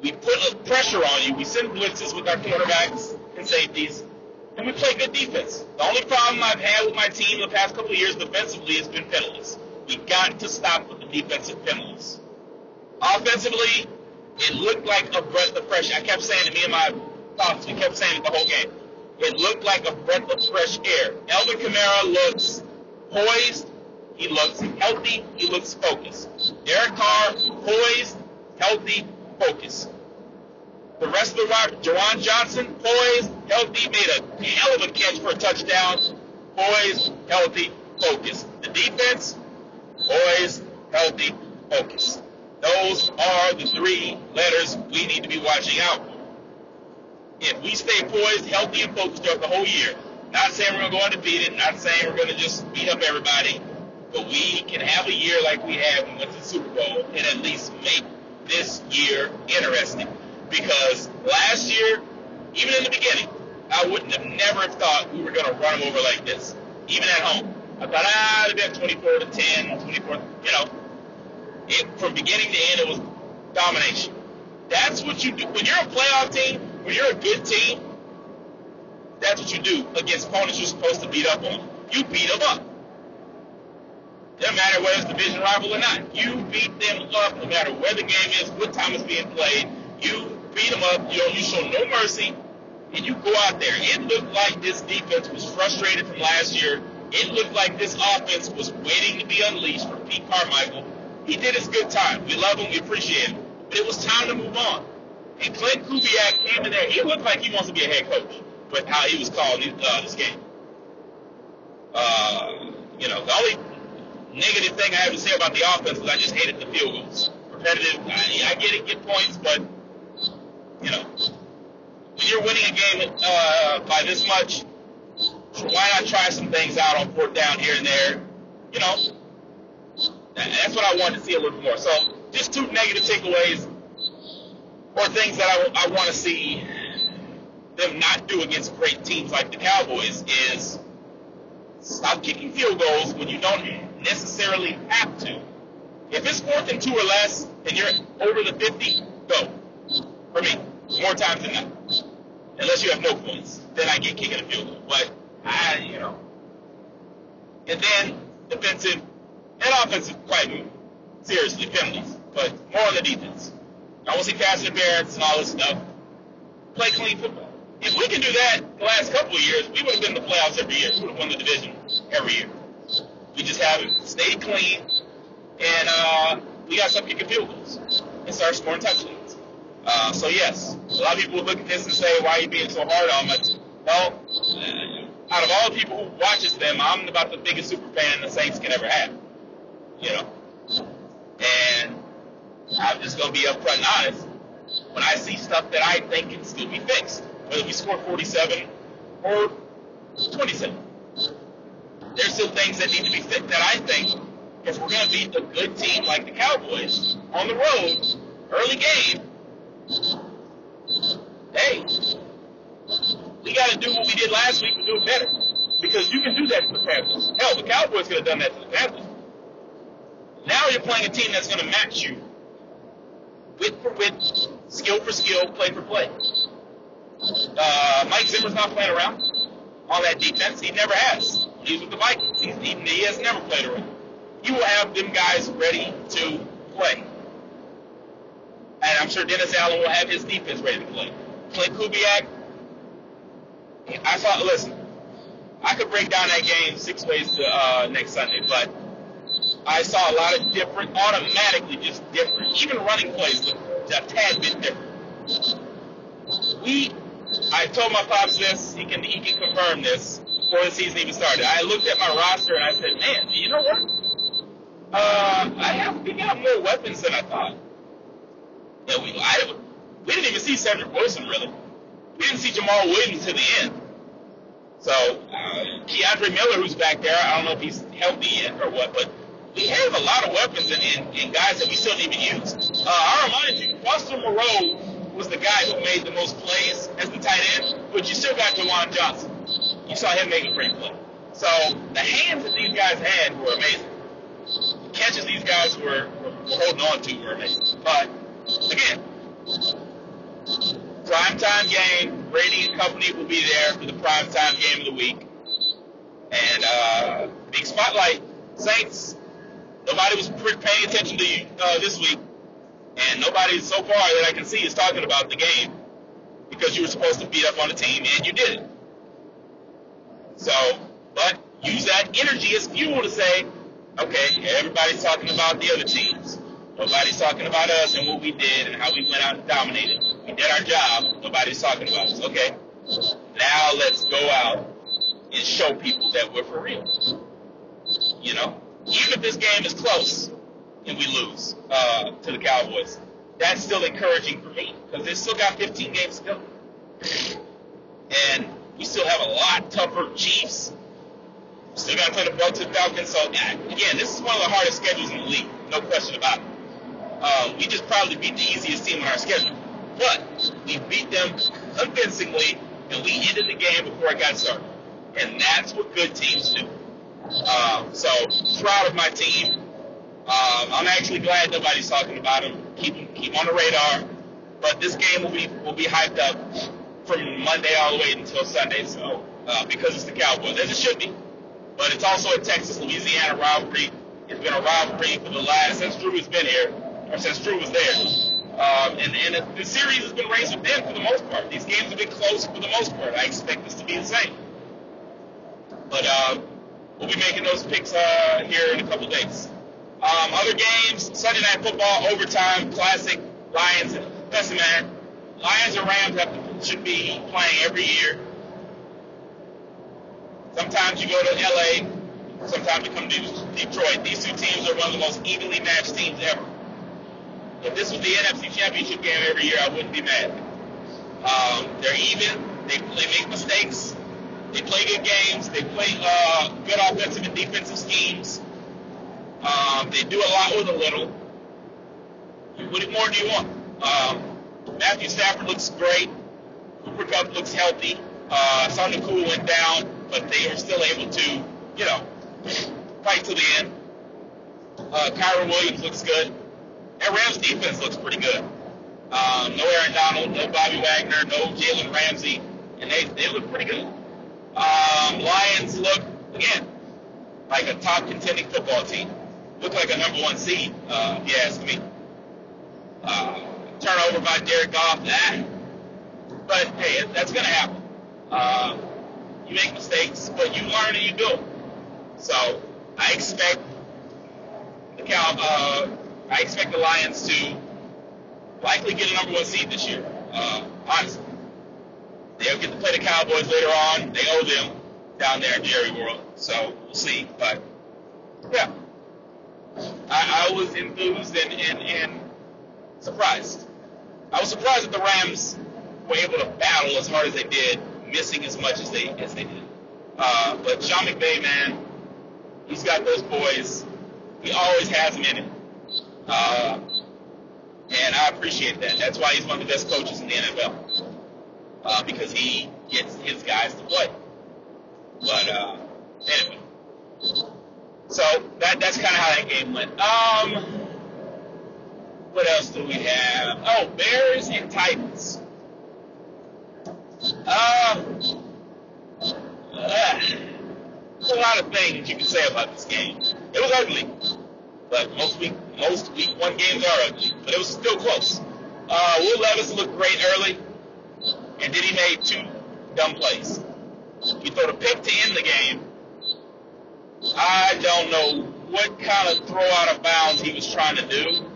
We put pressure on you. We send blitzes with our quarterbacks and safeties, and we play good defense. The only problem I've had with my team the past couple of years defensively has been penalties. We got to stop with the defensive penalties. Offensively, it looked like a breath of fresh air. I kept saying to me and my thoughts, we kept saying it the whole game. It looked like a breath of fresh air. Alvin Kamara looks poised. He looks healthy. He looks focused. Derek Carr, poised, healthy, focused. The rest of the roster, Jawan Johnson, poised, healthy, made a hell of a catch for a touchdown. Poised, healthy, focused. The defense, poised, healthy, focused. Those are the three letters we need to be watching out for. If we stay poised, healthy, and focused throughout the whole year, not saying we're going to go undefeated, not saying we're going to just beat up everybody, but we can have a year like we had when we went to the Super Bowl and at least make this year interesting. Because last year, even in the beginning, I wouldn't have never thought we were going to run them over like this, even at home. I thought, it'd be at 24-10, 24, from beginning to end, it was domination. That's what you do. When you're a playoff team, when you're a good team, that's what you do against opponents you're supposed to beat up on. You beat them up. Doesn't matter whether it's division rival or not. You beat them up no matter where the game is, what time it's being played. You beat them up. You show no mercy, and you go out there. It looked like this defense was frustrated from last year. It looked like this offense was waiting to be unleashed from Pete Carmichael. He did his good time. We love him. We appreciate him. But it was time to move on. And Clint Kubiak came in there. He looked like he wants to be a head coach with how he was calling this game. The only negative thing I have to say about the offense is I just hated the field goals. Repetitive. I get it, get points, but, when you're winning a game by this much, why not try some things out on fourth down here and there? That's what I wanted to see a little more. So just two negative takeaways or things that I want to see them not do against great teams like the Cowboys is stop kicking field goals when you don't necessarily have to. If it's 4th and 2 or less and you're over the 50, go. For me, more times than not. Unless you have no points, then I get kicking a field goal. But and then defensive and offensive, quite seriously, penalties. But more on the defense. I want to see pass interference and all this stuff. Play clean football. If we can do that the last couple of years, we would have been in the playoffs every year. We would have won the division every year. We just haven't stayed clean, and we got to start kicking field goals and start scoring touchdowns. So yes, a lot of people would look at this and say, "Why are you being so hard on us?" Well, out of all the people who watches them, I'm about the biggest super fan the Saints can ever have. And I'm just gonna be upfront and honest. When I see stuff that I think can still be fixed, whether we score 47 or 27. there's still things that need to be fixed that I think if we're going to beat a good team like the Cowboys on the road, early game, hey, we got to do what we did last week and do it better. Because you can do that to the Panthers. Hell, the Cowboys could have done that to the Panthers. Now you're playing a team that's going to match you width for width, skill for skill, play for play. Mike Zimmer's not playing around on that defense. He never has. He's with the Vikings. He has never played around. He will have them guys ready to play. And I'm sure Dennis Allen will have his defense ready to play. Clint Kubiak, listen, I could break down that game 6 ways to next Sunday, but I saw a lot of different, automatically just different. Even running plays look a tad bit different. I told my pops this, he can confirm this before the season even started. I looked at my roster and I said, man, you know what? We got more weapons than I thought. Yeah, we didn't even see Cedric Wilson, really. We didn't see Jamal Williams to the end. So, Keandre Miller, who's back there, I don't know if he's healthy yet or what, but we have a lot of weapons and guys that we still didn't even use. I'll remind you, Foster Moreau was the guy who made the most plays as the tight end, but you still got Jawan Johnson. You saw him make a great play. So, the hands that these guys had were amazing. The catches these guys were holding on to were amazing. But, again, primetime game, Brady and company will be there for the primetime game of the week. And big spotlight, Saints. Nobody was paying attention to you this week. And nobody so far that I can see is talking about the game because you were supposed to beat up on the team, and you did it. So, but use that energy as fuel to say, okay, everybody's talking about the other teams. Nobody's talking about us and what we did and how we went out and dominated. We did our job. Nobody's talking about us. Okay, now let's go out and show people that we're for real. You know, even if this game is close and we lose to the Cowboys, that's still encouraging for me because they still got 15 games to go. And we still have a lot tougher Chiefs. Still got to play the Bucs and Falcons. So, again, this is one of the hardest schedules in the league. No question about it. We just probably beat the easiest team on our schedule. But we beat them convincingly, and we ended the game before it got started. And that's what good teams do. So, proud of my team. I'm actually glad nobody's talking about them. Keep on the radar. But this game will be hyped up from Monday all the way until Sunday. So, because it's the Cowboys, as it should be. But it's also a Texas-Louisiana rivalry. It's been a rivalry for the last, since Drew has been here, or since Drew was there. And the series has been raised with them for the most part. These games have been close for the most part. I expect this to be the same. But we'll be making those picks here in a couple days. Other games, Sunday Night Football, overtime, classic, Lions. Listen, man, Lions and Rams should be playing every year. Sometimes you go to L.A., sometimes you come to Detroit. These two teams are one of the most evenly matched teams ever. If this was the NFC Championship game every year, I wouldn't be mad. They're even. They make mistakes. They play good games. They play good offensive and defensive schemes. They do a lot with a little. What more do you want? Matthew Stafford looks great. Cooper Kupp looks healthy. Sonny Cool went down, but they were still able to, fight to the end. Kyron Williams looks good. And Rams defense looks pretty good. No Aaron Donald, no Bobby Wagner, no Jalen Ramsey, and they look pretty good. Lions look, again, like a top contending football team. Look like a number one seed, if you ask me. Turnover by Derek Goff, but hey, that's going to happen. You make mistakes, but you learn and you build. So I expect the Lions to likely get a number one seed this year. Honestly, they'll get to play the Cowboys later on. They owe them down there in Jerry World. So we'll see. But yeah, I was enthused and surprised. I was surprised that the Rams were able to battle as hard as they did, missing as much as they did. But Sean McVay, man, He's got those boys. He always has them in it. And I appreciate that. That's why he's one of the best coaches in the NFL. Because he gets his guys to play. But anyway. So that's kind of how that game went. What else do we have? Oh, Bears and Titans. There's a lot of things you can say about this game. It was ugly, but most week one games are ugly, but it was still close. Will Levis looked great early, and then he made 2 dumb plays. He threw the pick to end the game. I don't know what kind of throw out of bounds he was trying to do,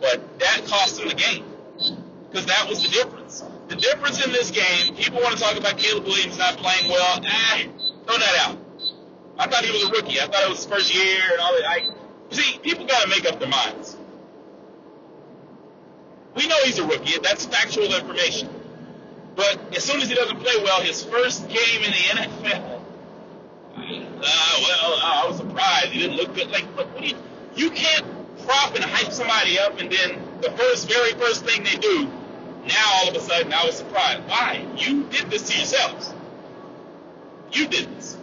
but that cost him the game, because that was the difference. The difference in this game, people want to talk about Caleb Williams not playing well. Throw that out. I thought he was a rookie. I thought it was his first year and all that. See, people got to make up their minds. We know he's a rookie. That's factual information. But as soon as he doesn't play well, his first game in the NFL, I was surprised. He didn't look good. You can't prop and hype somebody up, and then the very first thing they do, now all of a sudden I was surprised. Why? You did this to yourselves. You did this.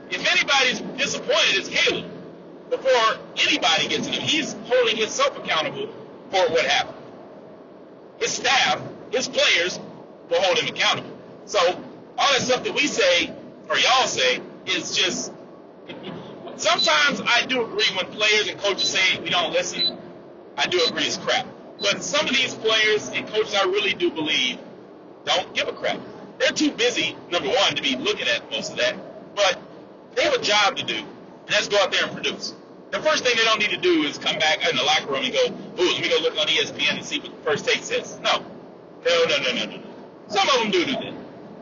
If anybody's disappointed, it's Caleb. Before anybody gets to him, he's holding himself accountable for what happened. His staff, his players, will hold him accountable. So all that stuff that we say, or y'all say, is just, sometimes I do agree when players and coaches say we don't listen. I do agree it's crap. But some of these players and coaches I really do believe don't give a crap. They're too busy, number one, to be looking at most of that. But they have a job to do, and that's go out there and produce. The first thing they don't need to do is come back in the locker room and go, ooh, let me go look on ESPN and see what the first take says. No. Some of them do that.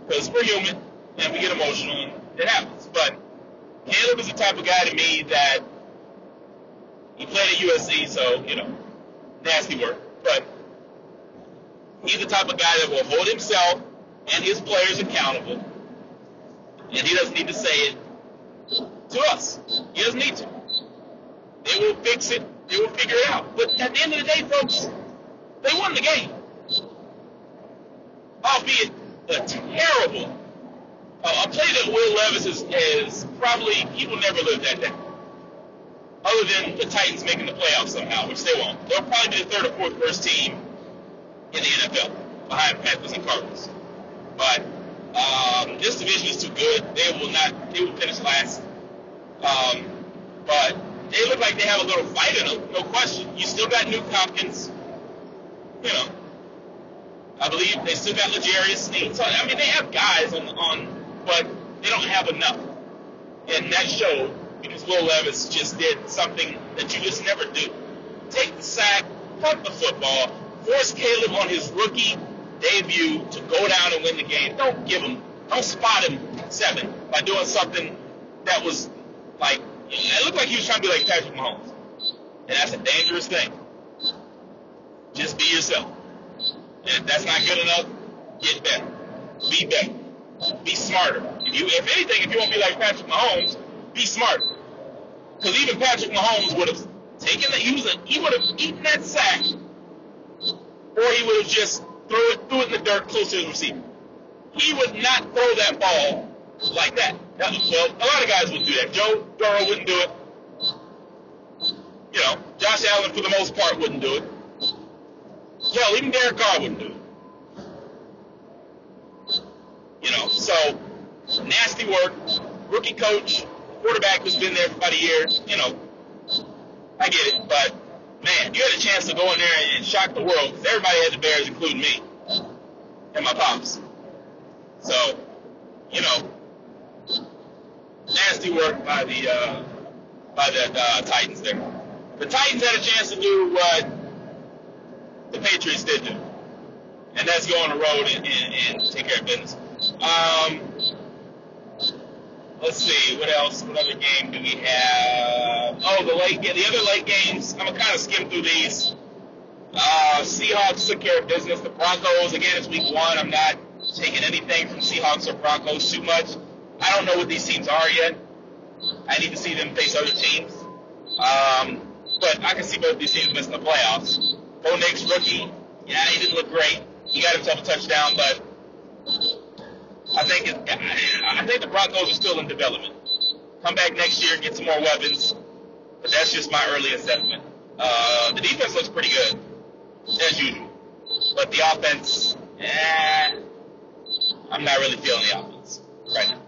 Because we're human, and we get emotional, and it happens. But Caleb is the type of guy to me that he played at USC, so, nasty work. But he's the type of guy that will hold himself and his players accountable. And he doesn't need to say it to us. He doesn't need to. They will fix it. They will figure it out. But at the end of the day, folks, they won the game. Albeit a terrible, a play that Will Levis is probably, he will never live that down. Other than the Titans making the playoffs somehow, which they won't. They'll probably be the third or fourth worst team in the NFL, behind Panthers and Cardinals. But this division is too good. They will finish last. But they look like they have a little fight in them, no question. You still got Nuke Hopkins. I believe they still got L'Jarius Sneed. So, I mean, they have guys but they don't have enough. And that showed because Will Levis just did something that you just never do. Take the sack, punt the football, force Caleb on his rookie debut to go down and win the game. Don't spot him 7 by doing something that was like, it looked like he was trying to be like Patrick Mahomes. And that's a dangerous thing. Just be yourself. And if that's not good enough, get better. Be better. Be smarter. If anything, if you want to be like Patrick Mahomes, be smarter. Because even Patrick Mahomes would have taken he would have eaten that sack, or he would have just threw it in the dirt close to his receiver. He would not throw that ball like that. Well, a lot of guys would do that. Joe Burrow wouldn't do it. Josh Allen, for the most part, wouldn't do it. Hell, even Derek Carr wouldn't do it. So, nasty work. Rookie coach, quarterback who's been there for about a year. I get it. But, man, you had a chance to go in there and shock the world because everybody had the Bears, including me and my pops. So, nasty work by the Titans there. The Titans had a chance to do what the Patriots did do, and that's go on the road and take care of business. Let's see, what else? What other game do we have? Oh, the other late games. I'm gonna kind of skim through these. Seahawks took care of business. The Broncos, again, it's week 1. I'm not taking anything from Seahawks or Broncos too much. I don't know what these teams are yet. I I need to see them face other teams. But I can see both these teams missing the playoffs. Bo Nix, rookie, yeah, he didn't look great. He got himself a touchdown, but I think the Broncos are still in development. Come back next year and get some more weapons, but that's just my early assessment. The defense looks pretty good, as usual, but the offense, I'm not really feeling the offense right now.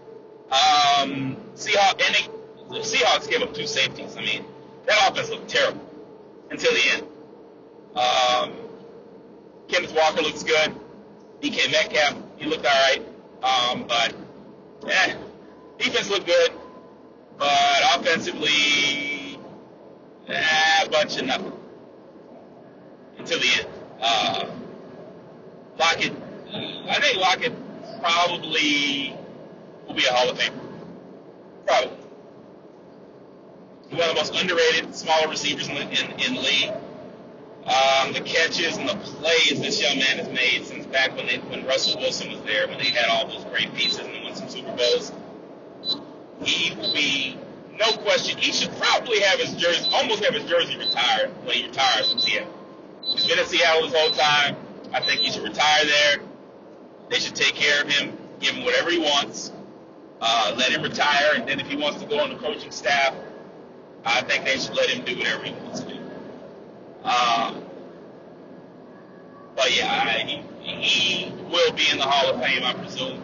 The Seahawks gave up 2 safeties. I mean, that offense looked terrible until the end. Kenneth Walker looks good. DK Metcalf, he looked all right. But defense looked good. But offensively, a bunch of nothing until the end. Lockett, I think Lockett probably will be a Hall of Famer. Probably. He's one of the most underrated, smaller receivers in the league. The catches and the plays this young man has made since back when Russell Wilson was there, when they had all those great pieces and they won some Super Bowls. He will be, no question, he should probably have his jersey, almost have his jersey retired when he retires from Seattle. He's been in Seattle his whole time. I think he should retire there. They should take care of him, give him whatever he wants, let him retire, and then if he wants to go on the coaching staff, I think they should let him do whatever he wants to do. But yeah, he will be in the Hall of Fame, I presume.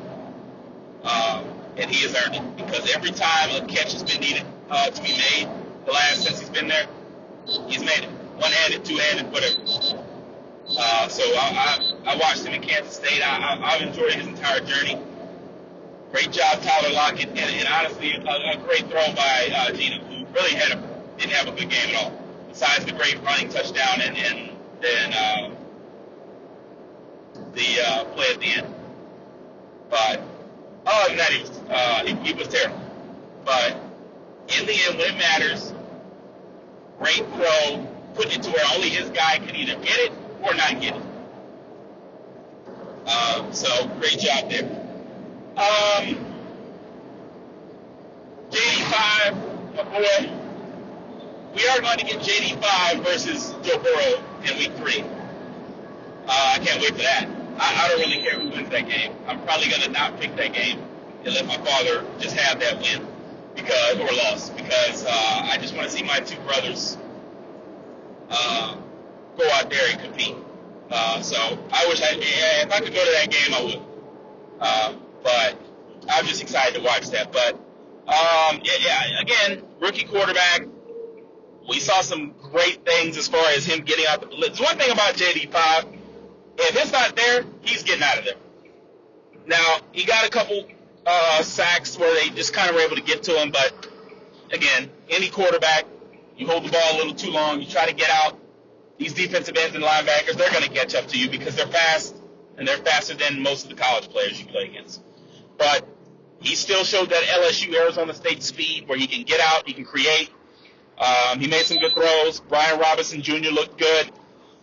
And he has earned it, because every time a catch has been needed to be made, since he's been there, he's made it. One-handed, two-handed, whatever. So I watched him in Kansas State. I've enjoyed his entire journey. Great job, Tyler Lockett, and honestly, a great throw by Gino, who really didn't have a good game at all, besides the great running touchdown and then the play at the end. But other than that, he was terrible. But in the end, when it matters, great throw, put it to where only his guy can either get it or not get it. So great job there. JD5, my boy. We are going to get JD5 versus Joe Burrow in Week 3. I can't wait for that. I don't really care who wins that game. I'm probably going to not pick that game and let my father just have that win or loss, because I just want to see my two brothers go out there and compete. So I wish if I could go to that game, I would. But I'm just excited to watch that. But again, rookie quarterback. We saw some great things as far as him getting out the blitz. One thing about JD5, if it's not there, he's getting out of there. Now, he got a couple sacks where they just kind of were able to get to him, but again, any quarterback, you hold the ball a little too long, you try to get out, these defensive ends and linebackers, they're going to catch up to you because they're fast, and they're faster than most of the college players you play against. But he still showed that LSU, Arizona State speed where he can get out, he can create. He made some good throws. Brian Robinson Jr. looked good.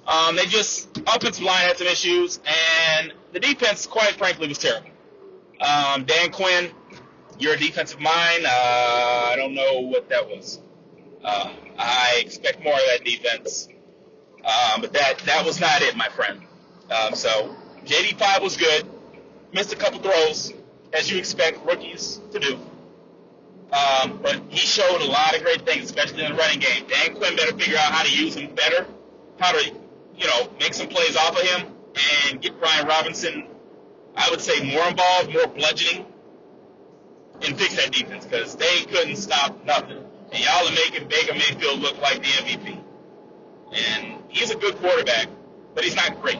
Offensive line had some issues, and the defense, quite frankly, was terrible. Dan Quinn, you're a defensive mind. I don't know what that was. I expect more of that defense. But that was not it, my friend. So JD5 was good. Missed a couple throws, as you expect rookies to do. But he showed a lot of great things, especially in the running game. Dan Quinn better figure out how to use him better, how to, make some plays off of him, and get Brian Robinson, I would say, more involved, more bludgeoning, and fix that defense, because they couldn't stop nothing. And y'all are making Baker Mayfield look like the MVP. And he's a good quarterback, but he's not great.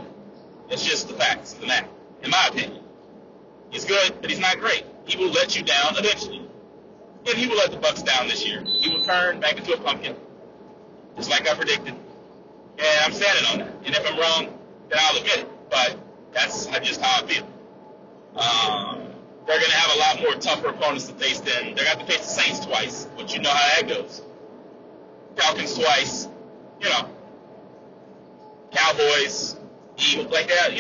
It's just the facts of the matter, in my opinion. He's good, but he's not great. He will let you down eventually. And he will let the Bucs down this year. He will turn back into a pumpkin, just like I predicted. And I'm standing on that. And if I'm wrong, then I'll admit it. But that's just how I feel. They're going to have a lot more tougher opponents to face than they're going to have to face the Saints twice, but you know how that goes. Falcons twice, Cowboys, Eagles, like that.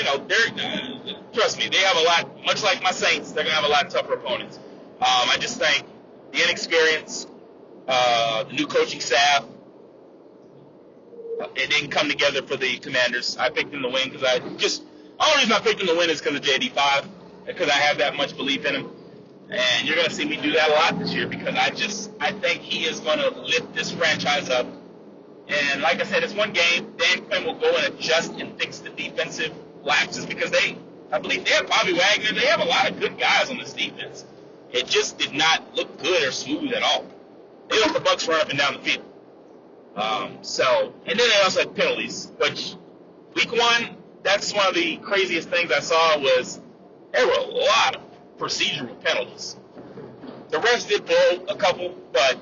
Trust me, they have a lot, much like my Saints, they're going to have a lot tougher opponents. I just think the inexperience, The new coaching staff, it didn't come together for the Commanders. I picked them to win because the only reason I picked them to win is because of JD5, because I have that much belief in him. And you're going to see me do that a lot this year because I think he is going to lift this franchise up. And like I said, it's one game. Dan Quinn will go and adjust and fix the defensive lapses because I believe they have Bobby Wagner. They have a lot of good guys on this defense. It just did not look good or smooth at all. They let the Bucs run up and down the field. And then they also had penalties, which week one, that's one of the craziest things I saw was there were a lot of procedural penalties. The refs did blow a couple, but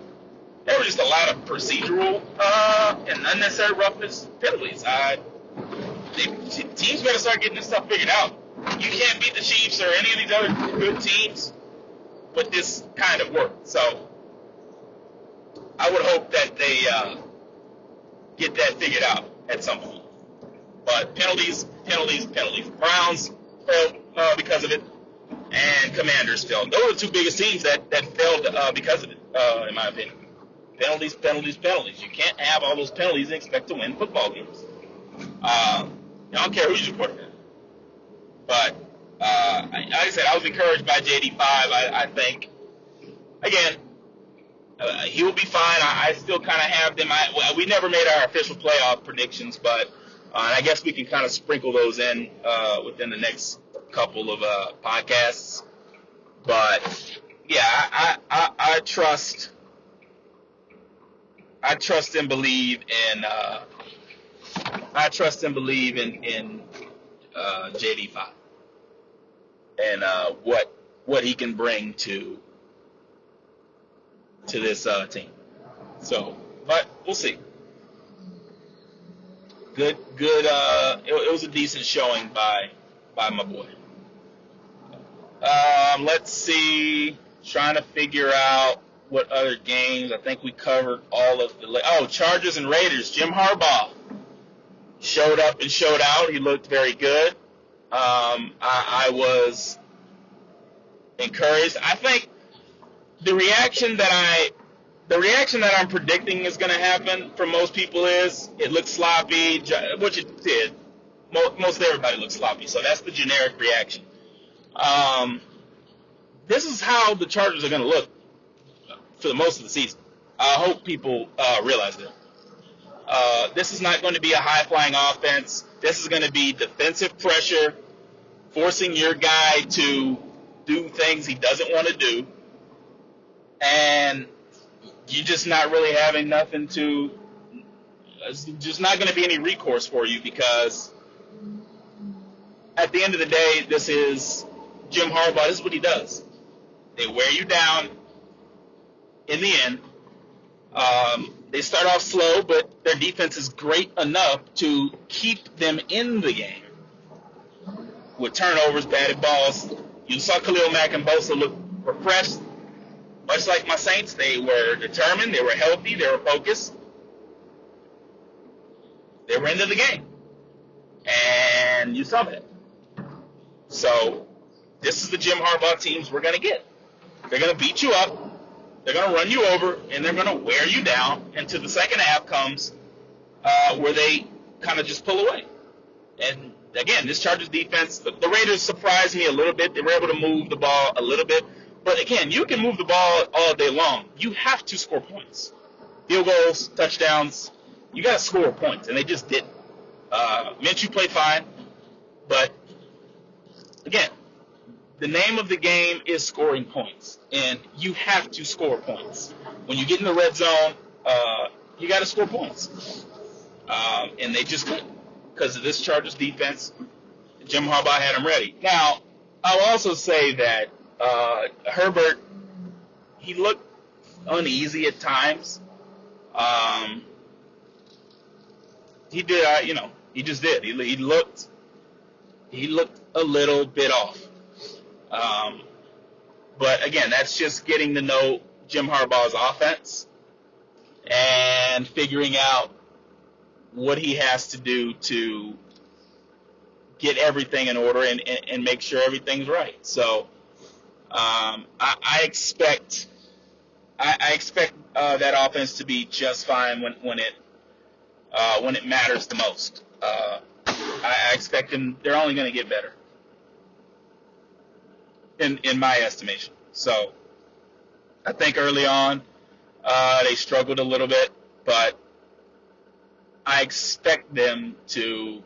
there were just a lot of procedural and unnecessary roughness penalties. Teams better start getting this stuff figured out. You can't beat the Chiefs or any of these other good teams with this kind of work. So I would hope that they get that figured out at some point. But penalties. Browns failed because of it, and Commanders failed. Those are the two biggest teams that failed because of it, in my opinion. Penalties. You can't have all those penalties and expect to win football games. I don't care who's your quarterback. But, like I said, I was encouraged by JD5. I think, again, he will be fine. I still kind of have them. We never made our official playoff predictions, but I guess we can kind of sprinkle those in within the next couple of podcasts. But, yeah, I trust and believe in JD5 and what he can bring to this team. So, but we'll see. Good. It was a decent showing by my boy. Let's see. Trying to figure out what other games. I think we covered all of the. Chargers and Raiders. Jim Harbaugh showed up and showed out. He looked very good. I was encouraged. I think the reaction that I'm predicting is going to happen for most people is it looks sloppy, which it did. Most everybody looks sloppy, so that's the generic reaction. This is how the Chargers are going to look for the most of the season. I hope people realize that. This is not going to be a high-flying offense. This is going to be defensive pressure, forcing your guy to do things he doesn't want to do, and you're just not really having nothing to – it's just not going to be any recourse for you because at the end of the day, this is Jim Harbaugh. This is what he does. They wear you down in the end. They start off slow, but their defense is great enough to keep them in the game with turnovers, batted balls. You saw Khalil Mack and Bosa look refreshed. Much like my Saints, they were determined, they were healthy, they were focused. They were into the game. And you saw that. So, this is the Jim Harbaugh teams we're going to get. They're going to beat you up, they're going to run you over, and they're going to wear you down until the second half comes where they kind of just pull away. And, again, this Chargers defense, the Raiders surprised me a little bit. They were able to move the ball a little bit. But, again, you can move the ball all day long. You have to score points. Field goals, touchdowns, you got to score points, and they just didn't. Minshew played fine, but, again, the name of the game is scoring points, and you have to score points. When you get in the red zone, you got to score points. And they just couldn't because of this Chargers defense. Jim Harbaugh had them ready. Now, I'll also say that Herbert, he looked uneasy at times. He did, he just did. He looked a little bit off. But again, that's just getting to know Jim Harbaugh's offense and figuring out what he has to do to get everything in order and make sure everything's right. So I expect I expect that offense to be just fine when it matters the most. I expect them. They're only going to get better, in my estimation. So I think early on they struggled a little bit, but I expect them to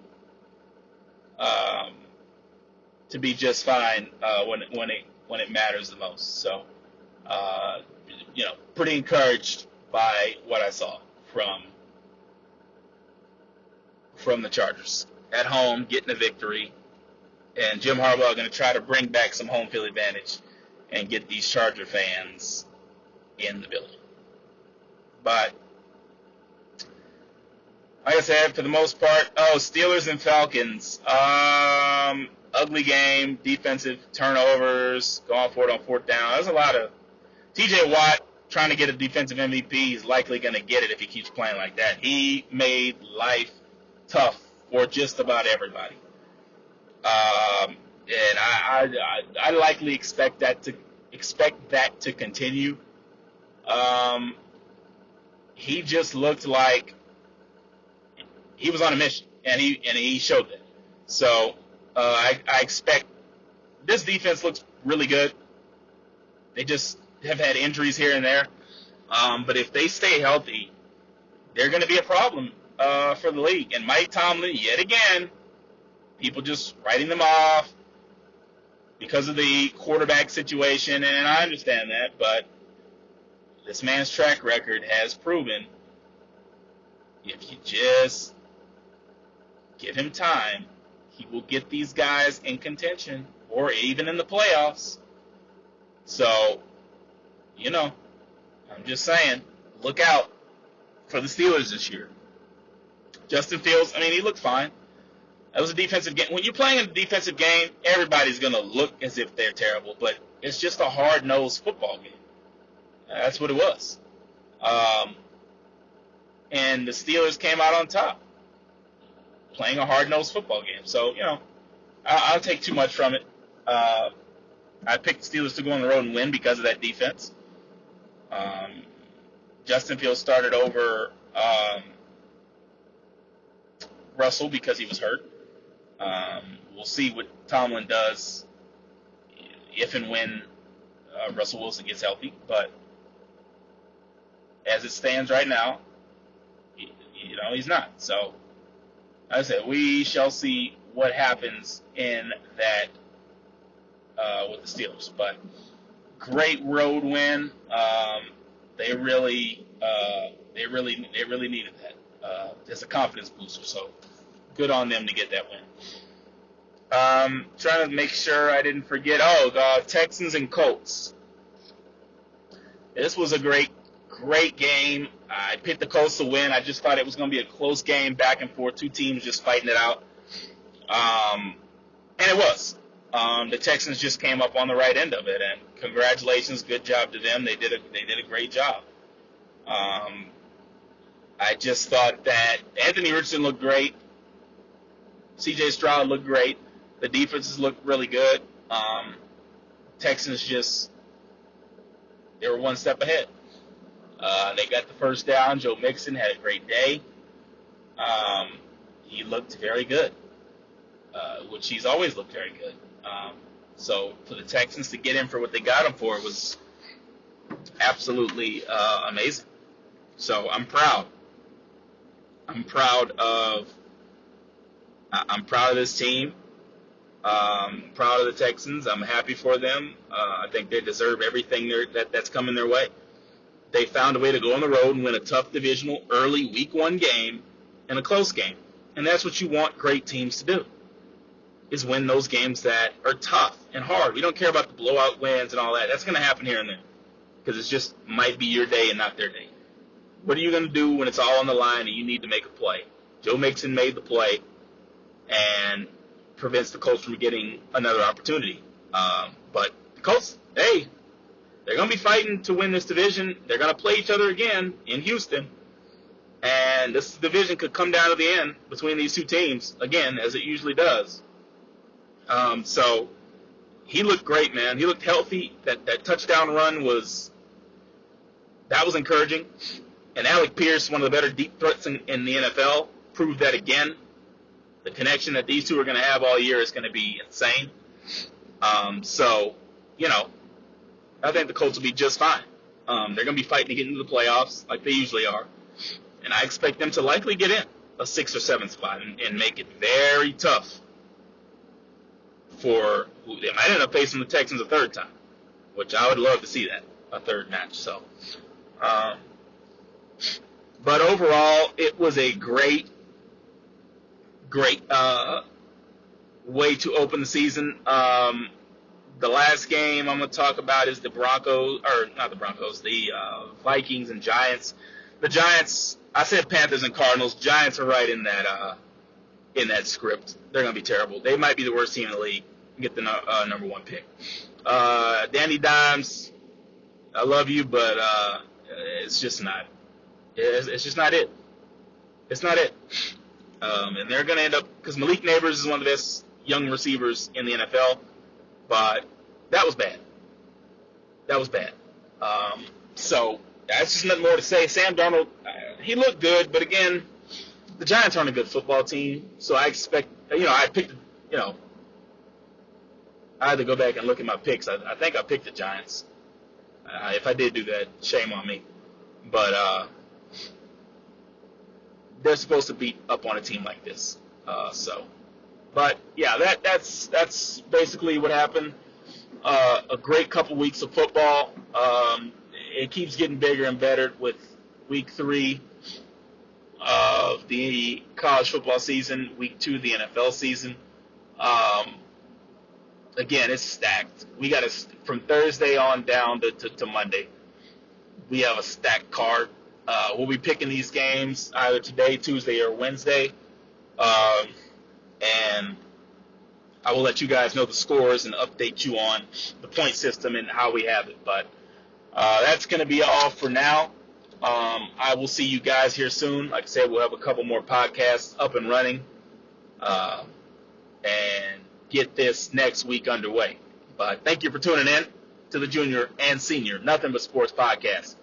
be just fine when it matters the most. So pretty encouraged by what I saw from the Chargers at home, getting a victory, and Jim Harbaugh going to try to bring back some home field advantage and get these Charger fans in the building. But like I said, for the most part, Steelers and Falcons, ugly game, defensive turnovers, going for it on fourth down. There's a lot of T.J. Watt trying to get a defensive MVP. He's likely going to get it if he keeps playing like that. He made life tough for just about everybody. And I likely expect that to continue. He just looked like he was on a mission, and he showed that. So I expect this defense looks really good. They just have had injuries here and there, but if they stay healthy, they're going to be a problem for the league. And Mike Tomlin, yet again, people just writing them off because of the quarterback situation, and I understand that, but this man's track record has proven if you just give him time, he will get these guys in contention or even in the playoffs. So, I'm just saying, look out for the Steelers this year. Justin Fields, he looked fine. That was a defensive game. When you're playing a defensive game, everybody's going to look as if they're terrible, but it's just a hard-nosed football game. That's what it was. And the Steelers came out on top, playing a hard-nosed football game. So, I'll take too much from it. I picked the Steelers to go on the road and win because of that defense. Justin Fields started over Russell because he was hurt. We'll see what Tomlin does if and when Russell Wilson gets healthy. But as it stands right now, he's not. So, like I said, we shall see what happens in that with the Steelers. But great road win. They really needed that. It's a confidence booster. So good on them to get that win. Trying to make sure I didn't forget. Texans and Colts. This was a great game. I picked the Colts to win. I just thought it was going to be a close game, back and forth, two teams just fighting it out. And it was. The Texans just came up on the right end of it, and congratulations, good job to them. They did a great job. I just thought that Anthony Richardson looked great. C.J. Stroud looked great. The defenses looked really good. Texans they were one step ahead. They got the first down. Joe Mixon had a great day. He looked very good, which he's always looked very good. So for the Texans to get him for what they got him for was absolutely amazing. So I'm proud. I'm proud of this team. I'm proud of the Texans. I'm happy for them. I think they deserve everything that's coming their way. They found a way to go on the road and win a tough divisional early Week 1 game and a close game. And that's what you want great teams to do, is win those games that are tough and hard. We don't care about the blowout wins and all that. That's going to happen here and there because it just might be your day and not their day. What are you going to do when it's all on the line and you need to make a play? Joe Mixon made the play and prevents the Colts from getting another opportunity. But the Colts, they're going to be fighting to win this division. They're going to play each other again in Houston. And this division could come down to the end between these two teams, again, as it usually does. So he looked great, man. He looked healthy. That touchdown run was that was encouraging. And Alec Pierce, one of the better deep threats in the NFL, proved that again. The connection that these two are going to have all year is going to be insane. So, I think the Colts will be just fine. They're going to be fighting to get into the playoffs like they usually are. And I expect them to likely get in a 6th or 7th spot and make it very tough for who they might end up facing the Texans a third time, which I would love to see that, a third match. So, but overall, it was a great way to open the season. The last game I'm going to talk about is the Vikings and Giants. The Giants, I said Panthers and Cardinals. Giants are right in that script. They're going to be terrible. They might be the worst team in the league and get the number 1 pick. Danny Dimes, I love you, but it's just not. It's just not it. It's not it. And they're going to end up, because Malik Neighbors is one of the best young receivers in the NFL, but that was bad. So that's just nothing more to say. Sam Darnold, he looked good, but again, the Giants aren't a good football team, so I expect, I picked, I had to go back and look at my picks. I think I picked the Giants. If I did do that, shame on me. But they're supposed to beat up on a team like this. But yeah, that's basically what happened. A great couple weeks of football. It keeps getting bigger and better with week 3 of the college football season, week 2 of the NFL season. Again, it's stacked. We got from Thursday on down to Monday. We have a stacked card. We'll be picking these games either today, Tuesday, or Wednesday. And I will let you guys know the scores and update you on the point system and how we have it. But that's going to be all for now. I will see you guys here soon. Like I said, we'll have a couple more podcasts up and running and get this next week underway. But thank you for tuning in to the Junior and Senior Nothing But Sports podcast.